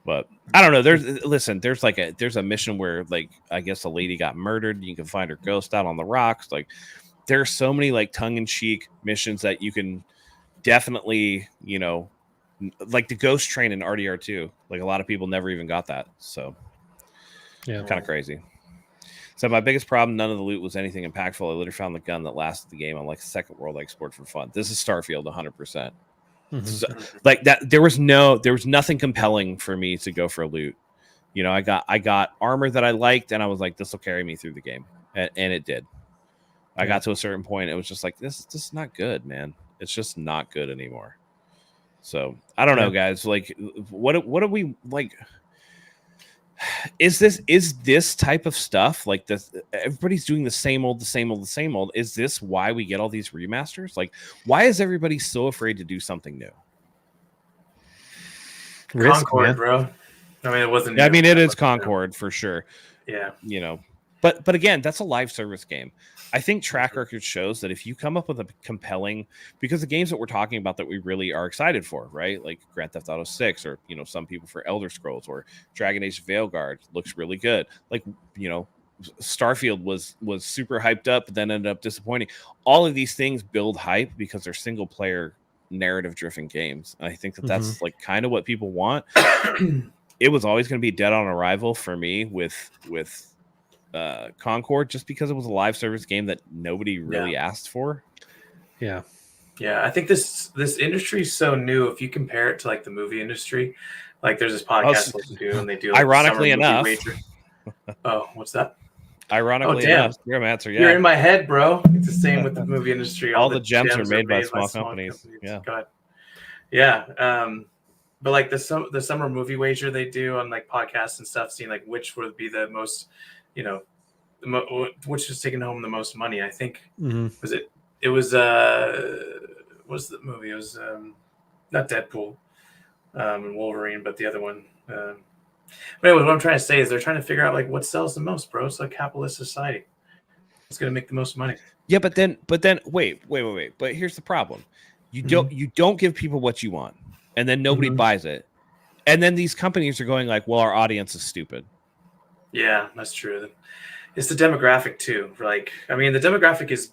But I don't know. There's a mission where like I guess a lady got murdered. You can find her ghost out on the rocks. Like there's so many like tongue-in-cheek missions that you can definitely, like the ghost train in RDR2. Like a lot of people never even got that. So yeah, kind of crazy. So my biggest problem, none of the loot was anything impactful. I literally found the gun that lasted the game on like second world I explored for fun. This is Starfield 100%. So, like that, there was nothing compelling for me to go for loot. I got armor that I liked, and I was like, this will carry me through the game, and it did. I got to a certain point, it was just like this is not good, man. It's just not good anymore. So I don't know, guys. Like, what do we like? Is this type of stuff like this? Everybody's doing the same old. Is this why we get all these remasters? Like, why is everybody so afraid to do something new? Concord, bro. I mean, it wasn't. Yeah, I mean, it is Concord for sure. Yeah, but again, that's a live service game. I think track record shows that if you come up with a compelling, because the games that we're talking about that we really are excited for, right? Like Grand Theft Auto 6 or, some people for Elder Scrolls or Dragon Age Veilguard looks really good. Like, Starfield was super hyped up, but then ended up disappointing. All of these things build hype because they're single player narrative driven games. And I think that that's like kind of what people want. It was always going to be dead on arrival for me with Concord, just because it was a live service game that nobody really asked for. Yeah. I think this industry is so new. If you compare it to like the movie industry, like there's this podcast listen to, and they do. Like, ironically enough. Oh, what's that? Ironically enough, your answer. Yeah, you're in my head, bro. It's the same with the movie industry. All the gems are made by small companies. Yeah. Go ahead. Yeah. But like the summer movie wager they do on like podcasts and stuff, seeing like which would be the most, which is taking home the most money. I think what's the movie? It was not Deadpool and Wolverine, but the other one. But anyway, what I'm trying to say is they're trying to figure out like what sells the most, bro. It's like capitalist society. It's going to make the most money. Yeah, but then wait. But here's the problem: you don't give people what you want, and then nobody buys it, and then these companies are going like, "Well, our audience is stupid." Yeah, that's true. It's the demographic too. Like, I mean, the demographic is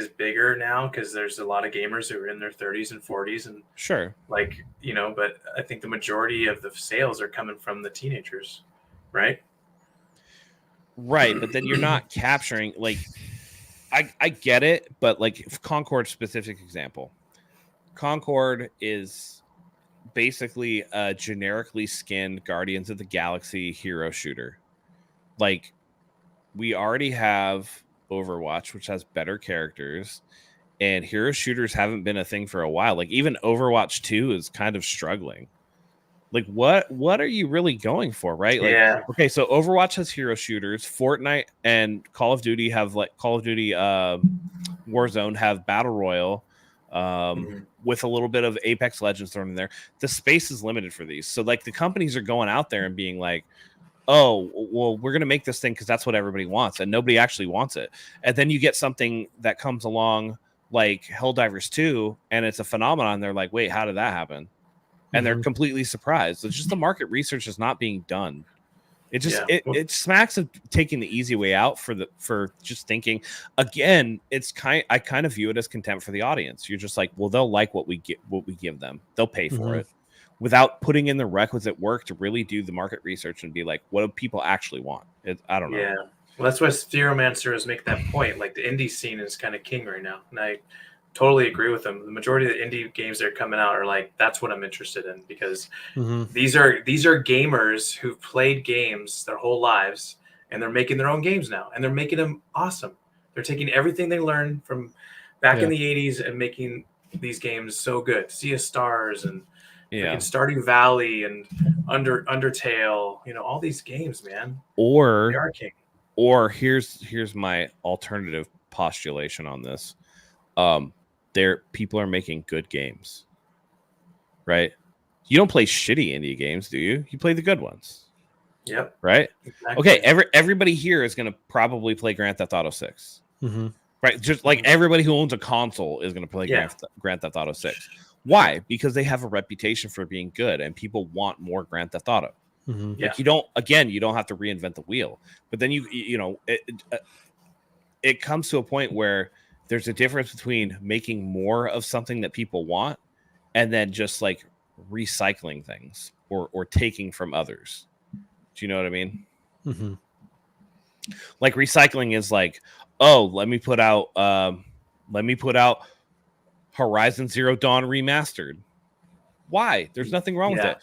bigger now because there's a lot of gamers who are in their 30s and 40s, and sure, like but I think the majority of the sales are coming from the teenagers, right? Right, but then you're not capturing like. I get it, but like Concord specific example. Concord is basically a generically skinned Guardians of the Galaxy hero shooter. Like, we already have Overwatch, which has better characters, and hero shooters haven't been a thing for a while. Like, even Overwatch 2 is kind of struggling. Like, what are you really going for, right? Like, okay, so Overwatch has hero shooters, Fortnite and Call of Duty have like Call of Duty Warzone have Battle Royale with a little bit of Apex Legends thrown in there. The space is limited for these. So like the companies are going out there and being like, oh, well, we're going to make this thing because that's what everybody wants, and nobody actually wants it. And then you get something that comes along like Helldivers 2, and it's a phenomenon. They're like, wait, how did that happen? And they're completely surprised. It's just the market research is not being done. It just it smacks of taking the easy way out for just thinking. Again, I kind of view it as contempt for the audience. You're just like, well, they'll like what we give them. They'll pay for it without putting in the requisite work to really do the market research and be like, what do people actually want? I don't know. Yeah, well, that's why Stereomancer is making that point. Like the indie scene is kind of king right now, and I totally agree with them. The majority of the indie games that are coming out are like, that's what I'm interested in, because these are gamers who've played games their whole lives, and they're making their own games now, and they're making them awesome. They're taking everything they learned from back in the 80s and making these games so good. Sea of Stars and Stardew Valley and Undertale, all these games, man. Or they are king. Or here's my alternative postulation on this. People are making good games, right? You don't play shitty indie games, do you? You play the good ones. Yep. Right? Exactly. Okay, everybody here is going to probably play Grand Theft Auto 6. Mm-hmm. Right? Just like everybody who owns a console is going to play Grand Theft Auto 6. Why? Because they have a reputation for being good and people want more Grand Theft Auto. Mm-hmm. Yeah. Like you don't have to reinvent the wheel. But then it comes to a point where there's a difference between making more of something that people want and then just like recycling things or taking from others. Do you know what I mean? Mm-hmm. Like recycling is like, oh, let me put out Horizon Zero Dawn remastered. Why? There's nothing wrong with it.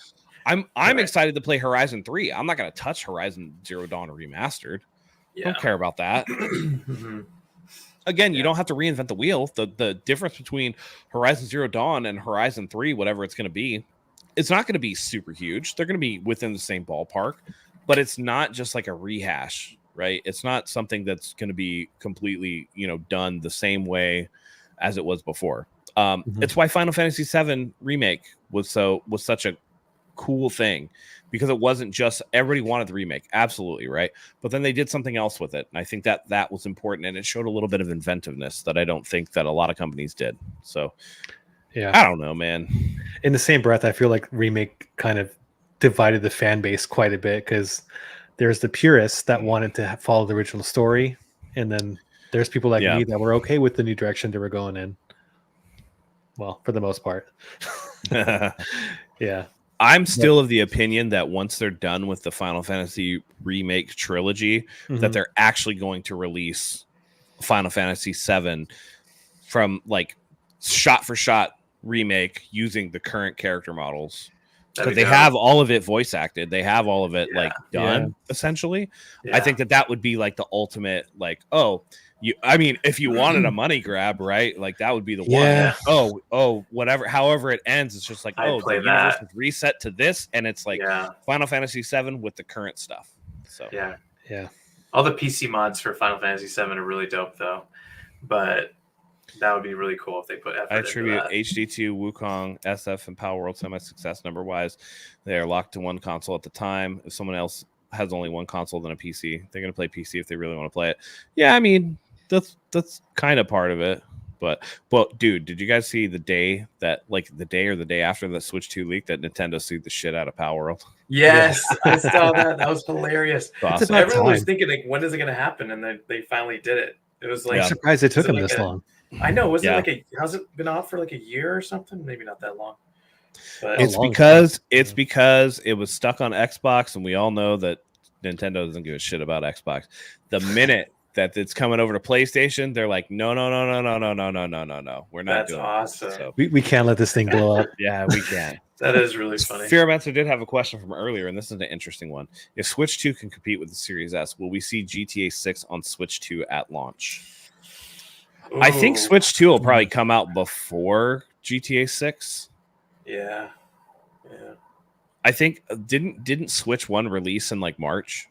I'm excited to play Horizon 3. I'm not going to touch Horizon Zero Dawn remastered. I don't care about that. Again, you don't have to reinvent the wheel. The difference between Horizon Zero Dawn and Horizon 3, whatever it's going to be, it's not going to be super huge. They're going to be within the same ballpark, but it's not just like a rehash, right? It's not something that's going to be completely, done the same way as it was before. It's why Final Fantasy VII Remake was such a cool thing, because it wasn't just everybody wanted the remake, absolutely, right? But then they did something else with it, and I think that was important, and it showed a little bit of inventiveness that I don't think that a lot of companies did. So yeah, I don't know, man. In the same breath, I feel like Remake kind of divided the fan base quite a bit, because there's the purists that wanted to follow the original story, and then there's people like me that were okay with the new direction they were going in. Well, for the most part. Yeah. I'm still of the opinion that once they're done with the Final Fantasy Remake trilogy, that they're actually going to release Final Fantasy VII from like shot for shot remake using the current character models. Because they have all of it voice acted. They have all of it done essentially. Yeah. I think that would be like the ultimate, like, if you wanted a money grab, right? Like that would be the one. Like, whatever. However it ends, it's just like, the universe is reset to this, and it's like Final Fantasy VII with the current stuff. So yeah. All the PC mods for Final Fantasy VII are really dope, though. But that would be really cool if they put effort I attribute into that. HD2, Wukong, SF, and Power World semi-success number-wise. They are locked to one console at the time. If someone else has only one console than a PC, they're going to play PC if they really want to play it. Yeah, I mean, that's kind of part of it. But dude, did you guys see the day or the day after the Switch 2 leak that Nintendo sued the shit out of Power World? Yes, I saw that. That was hilarious. Awesome. Everyone was thinking, like, when is it going to happen? And then they finally did it. It was like, I'm surprised it took them this long. I know. Was it has it been out for like a year or something? Maybe not that long. But it's because it was stuck on Xbox, and we all know that Nintendo doesn't give a shit about Xbox. The minute that it's coming over to PlayStation, they're like, no. We're not doing awesome. it. So we can't let this thing blow up. Yeah, we can't. That is really funny. Fearmancer did have a question from earlier, and this is an interesting one. If Switch 2 can compete with the Series S, will we see GTA 6 on Switch 2 at launch? Ooh. I think Switch 2 will probably come out before GTA 6. Yeah. I think didn't Switch 1 release in like March?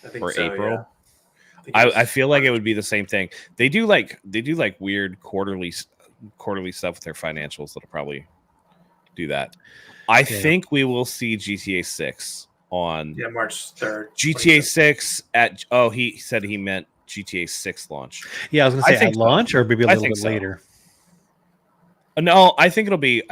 I think or so, April? Yeah. I feel like it would be the same thing. They do like weird quarterly stuff with their financials that'll probably do that. I think we will see GTA 6 on March 3rd. GTA 6 he said he meant GTA 6 launch. Yeah, I was gonna say at launch or maybe a little bit later. No, I think it'll be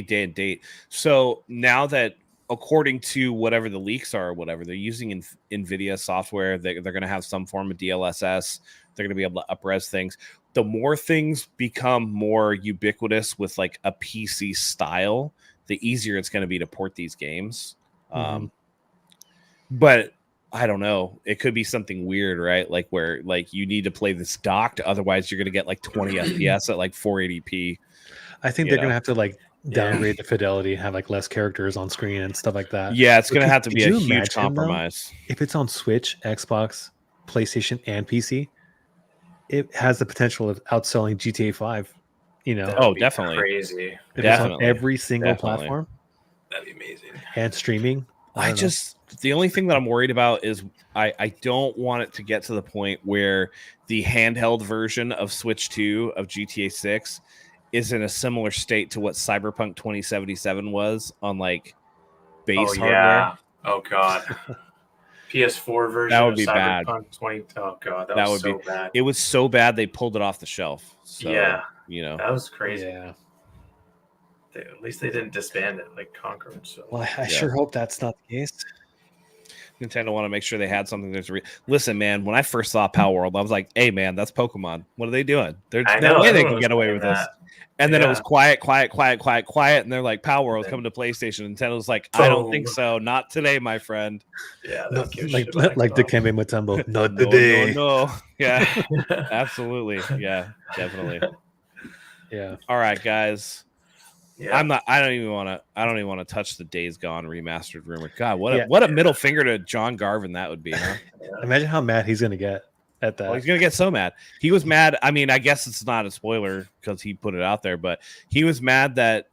day and date. So now that, according to whatever the leaks are or whatever, they're using NVIDIA software. They're going to have some form of DLSS. They're going to be able to up-res things. The more things become more ubiquitous with like a PC style, the easier it's going to be to port these games. But I don't know. It could be something weird, right? Like where like you need to play this docked, otherwise you're going to get like 20 FPS at like 480p. I think they're going to have to like downgrade the fidelity, have like less characters on screen and stuff like that. Yeah, it's going to have to be a huge compromise. Though, if it's on Switch, Xbox, PlayStation, and PC, it has the potential of outselling GTA 5. Definitely crazy. If it's on every single platform, that'd be amazing. And streaming, The only thing that I'm worried about is I don't want it to get to the point where the handheld version of Switch 2 of GTA 6 is in a similar state to what Cyberpunk 2077 was on like base hardware. Oh god. PS4 That version would of be bad. Cyberpunk 20. Oh god, That was would so bad. It was so bad they pulled it off the shelf. So, Yeah. you know, That was crazy. Yeah. At least they didn't disband it like Conquer. So Well, I sure hope that's not the case. Nintendo want to make sure they had something that's listen, man. When I first saw Power World, I was like, "Hey, man, that's Pokemon. What are they doing? There's no way they can get away with this." And then it was quiet, and they're like, "Power World's coming to PlayStation." Nintendo's like, "I don't think so. Not today, my friend." Yeah, like Dikembe Mutombo. Not No, today. no. Yeah, absolutely. Yeah, definitely. Yeah. All right, guys. Yeah. I don't even want to touch the Days Gone remastered rumor. God, what a middle finger to John Garvin that would be, huh? Imagine how mad he's gonna get at that. Well, he's gonna get so mad. He was mad. I mean, I guess it's not a spoiler because he put it out there, but he was mad that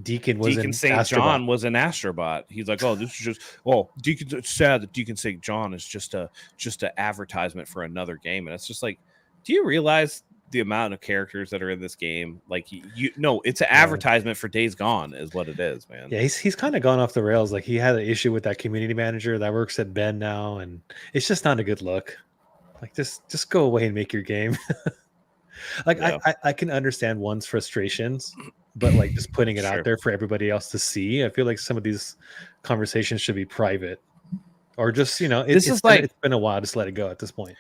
Deacon St. John was an Astrobot. He's like, oh, this is just it's sad that Deacon St. John is just a advertisement for another game, and it's just like, do you realize the amount of characters that are in this game? Like, it's an advertisement for Days Gone, is what it is, man. Yeah, he's kind of gone off the rails. Like, he had an issue with that community manager that works at Ben now, and it's just not a good look. Like, just go away and make your game. Like, yeah. I can understand one's frustrations, but like just putting it out there for everybody else to see, I feel like some of these conversations should be private, or just it's been a while. Just let it go at this point.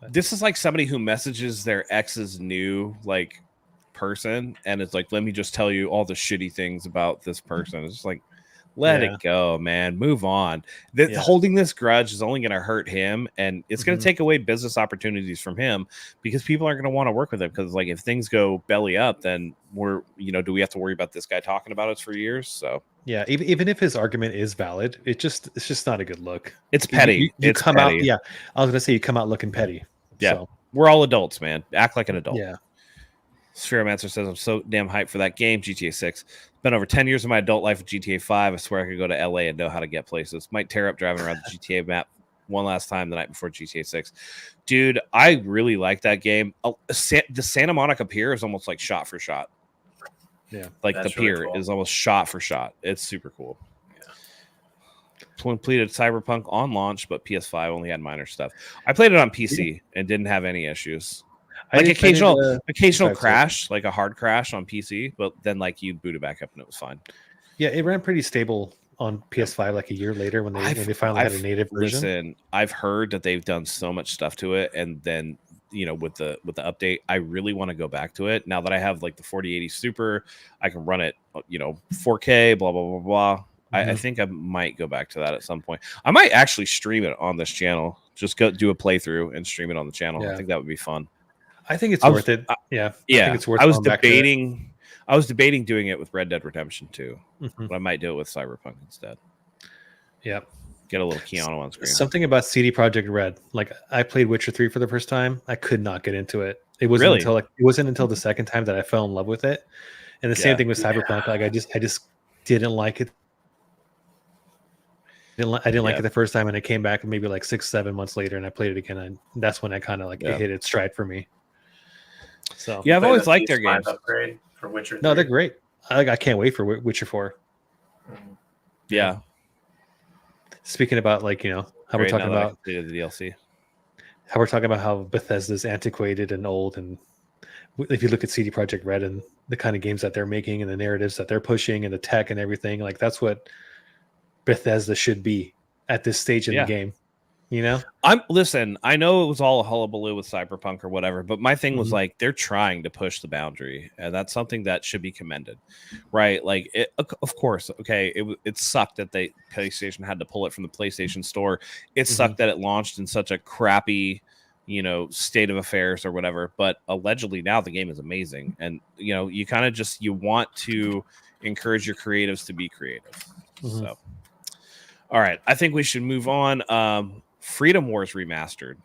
This is like somebody who messages their ex's new like person, and it's like, let me just tell you all the shitty things about this person. It's just like, let it go, man. Move on. Holding this grudge is only going to hurt him, and it's going to take away business opportunities from him because people aren't going to want to work with him. Because like, if things go belly up, then do we have to worry about this guy talking about us for years? So yeah, even if his argument is valid, it's just not a good look. It's petty. You come petty. Out. Yeah, I was going to say you come out looking petty. Yeah, so. We're all adults, man. Act like an adult. Yeah. Spheromancer says, I'm so damn hyped for that game, GTA 6. Been over 10 years of my adult life with GTA 5. I swear I could go to LA and know how to get places. Might tear up driving around the GTA map one last time the night before GTA 6. Dude, I really like that game. The Santa Monica Pier is almost like shot for shot. Yeah. Like the pier is almost shot for shot. It's super cool. Completed Cyberpunk on launch, but PS5 only had minor stuff. I played it on PC and didn't have any issues. Like occasional crash, like a hard crash on PC, but then like you boot it back up and it was fine. Yeah, it ran pretty stable on PS5 like a year later when they finally had a native version. Listen, I've heard that they've done so much stuff to it, and then with the update, I really want to go back to it now that I have like the 4080 Super. I can run it, 4K, blah blah blah blah. I think I might go back to that at some point. I might actually stream it on this channel. Just go do a playthrough and stream it on the channel. Yeah. I think that would be fun. I think it's worth it. Yeah. I think it's worth it. I was debating doing it with Red Dead Redemption 2, but I might do it with Cyberpunk instead. Yeah. Get a little Keanu on screen. Something about CD Projekt Red. Like, I played Witcher 3 for the first time. I could not get into it. It wasn't until the second time that I fell in love with it. And the same thing with Cyberpunk. Like, I just didn't like it. I didn't like it the first time, and it came back maybe like 6-7 months later, and I played it again, and that's when I kind of like it hit its stride for me. So I've always liked their games. Upgrade for Witcher 3. No, they're great. I can't wait for Witcher 4. Yeah. Speaking about how we're talking about the DLC, how we're talking about how Bethesda's antiquated and old, and if you look at CD Projekt Red and the kind of games that they're making and the narratives that they're pushing and the tech and everything, like that's what Bethesda should be at this stage in the game. I know it was all a hullabaloo with Cyberpunk or whatever, but my thing was like, they're trying to push the boundary, and that's something that should be commended, right? Like, of course, okay, it sucked that PlayStation had to pull it from the PlayStation Store. It sucked that it launched in such a crappy, state of affairs or whatever. But allegedly now the game is amazing, and you kind of you want to encourage your creatives to be creative. So, all right, I think we should move on. Freedom Wars Remastered.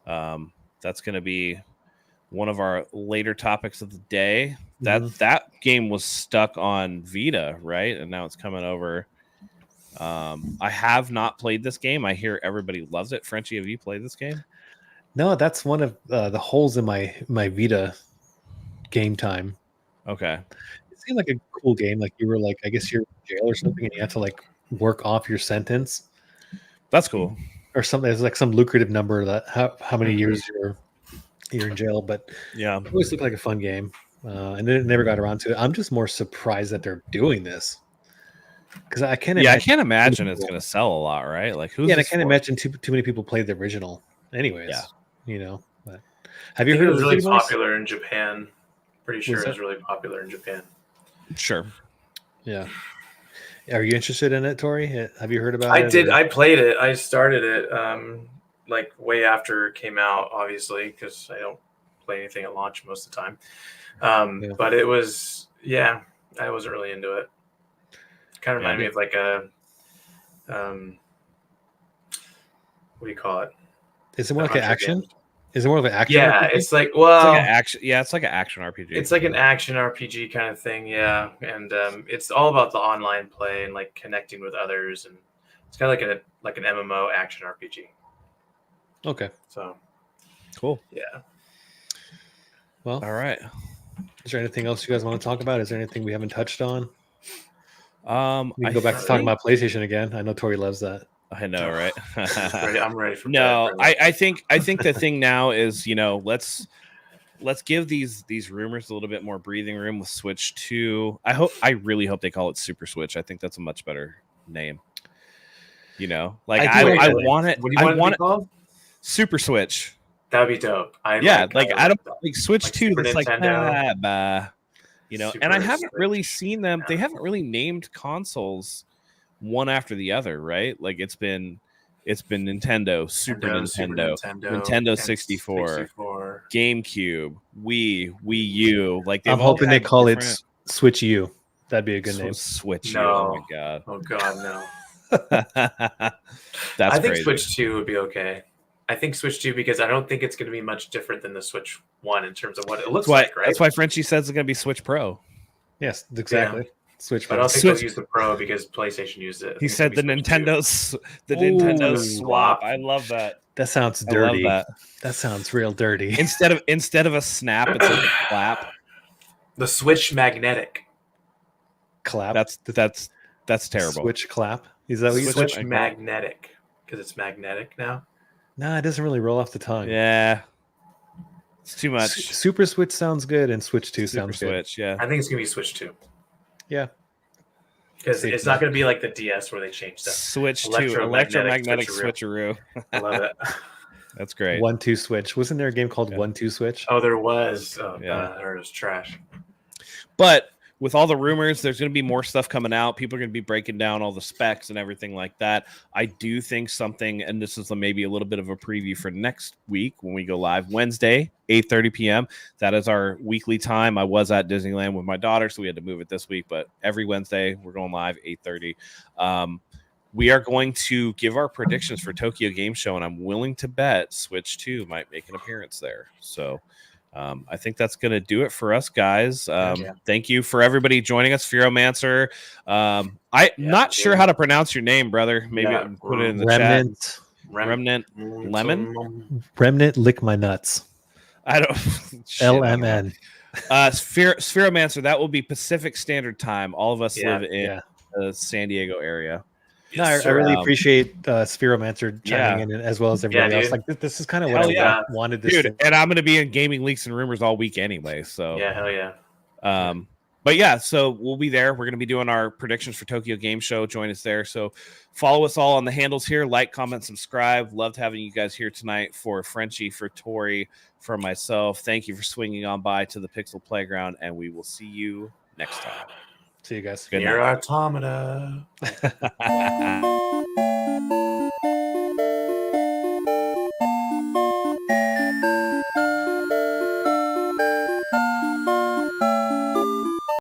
That's going to be one of our later topics of the day. That game was stuck on Vita, right? And now it's coming over I have not played this game. I hear everybody loves it. Frenchie, have you played this game? No, that's one of the holes in my Vita game time. Okay. It seemed like a cool game. Like you were like, I guess you're in jail or something, and you have to like work off your sentence That's cool. or something. It's like some lucrative number that how many years you're in jail. But Yeah. it always looked like a fun game, and then it never got around to it. I'm just more surprised that they're doing this because I can't. Yeah, I imagine can't imagine people- it's going to sell a lot, right? Like, who's Yeah, and I this can't for? imagine too many people played the original. Anyways, Yeah. you know. But have you I think heard it of was really Pretty Boys? popular in Japan. Pretty sure Was it was that- really popular in Japan. Sure. Yeah. Are you interested in it, Tori? Have you heard about I it? did. or- I played it. I started it like way after it came out, obviously, because I don't play anything at launch most of the time. Yeah. But it was, yeah, I wasn't really into it. Kind of Yeah. reminded me of like a, what do you call it? Is it more The like an Hunter action? games. Is it more of an action? Yeah, RPG? it's like, It's well, like an action. Yeah, it's like an action RPG. it's like an action RPG kind of thing, yeah. And it's all about the online play and like connecting with others, and it's kind of like an MMO action RPG. Okay. So cool. yeah. Well, All right. is there anything else you guys want to talk about? Is there anything we haven't touched on? We I can go back to talking about PlayStation again. I know Tori loves that. I know, right? I'm ready for No, bed, I think the thing now is, let's give these rumors a little bit more breathing room with Switch 2. I really hope they call it Super Switch. I think that's a much better name. Like I do I like want it. What do you want it to be called? Super Switch. That would be dope. I Like I don't that. like Switch Like 2. Super That's like Nintendo. and I Super haven't really Switch. seen them. They Yeah. haven't really named consoles one after the other, right? Like it's been Nintendo, Super Nintendo, Nintendo 64, GameCube, Wii U. Like I'm they've all hoping they had call it different- Switch U. That'd be a good name. Switch. No. U. Oh my god, Oh god, no. that's I think crazy. Switch 2 would be okay. I think Switch 2 because I don't think it's going to be much different than the Switch 1 in terms of what it looks like, right? That's why Frenchie says it's gonna be Switch Pro. Yes, exactly. Switch. But I don't think Switch- they'll use the Pro because PlayStation used it. I He think said the it'll be Switch 2. Nintendo Ooh. swap. I love that. That sounds I love dirty. that. That sounds real dirty. Instead of a snap, it's like a clap. The Switch magnetic. Clap. That's terrible. Switch clap. Is that what you Switch said? magnetic because it's magnetic now. No, it doesn't really roll off the tongue. Yeah, it's too much. Super Switch sounds good, and Switch 2 Super sounds good. Switch, yeah. I think it's gonna be Switch 2 Yeah. because Safe it's enough. not gonna be like the DS where they changed stuff. Switch to Electromagnetic electromagnetic switcheroo. switcheroo. I love it. That's great. 1-2 Switch. Wasn't there a game called Yeah. 1-2 Switch? Oh, there was. Oh, Yeah. God, I heard it was trash. But with all the rumors, there's going to be more stuff coming out. People are going to be breaking down all the specs and everything like that. I do think something, and this is maybe a little bit of a preview for next week when we go live Wednesday, 8:30 p.m. That is our weekly time. I was at Disneyland with my daughter, so we had to move it this week. But every Wednesday, we're going live 8:30. We are going to give our predictions for Tokyo Game Show, and I'm willing to bet Switch 2 might make an appearance there. So I think that's going to do it for us, guys. Thank you for everybody joining us. Fearomancer. I'm not sure how to pronounce your name, brother. Maybe Yeah. put it in the Remnant. chat. Remnant Lemon? Remnant lick my nuts. I don't. Shit, I don't know. LMN. Spheromancer. That will be Pacific Standard Time. All of us Yeah, live in Yeah. the San Diego area. No, I Yes, sir. really appreciate Spheromancer Yeah. chiming in as well as everybody Yeah, else. dude. Like this is kind of what Hell I yeah. wanted this Dude, to. and I'm going to be in Gaming Leaks and Rumors all week anyway. So Yeah, hell yeah. But yeah, so we'll be there. We're going to be doing our predictions for Tokyo Game Show. Join us there. So follow us all on the handles here. Like, comment, subscribe. Loved having you guys here tonight. For Frenchie, for Tori, for myself. Thank you for swinging on by to the Pixel Playground, and we will see you next time. See you guys. Good Near night. Automata.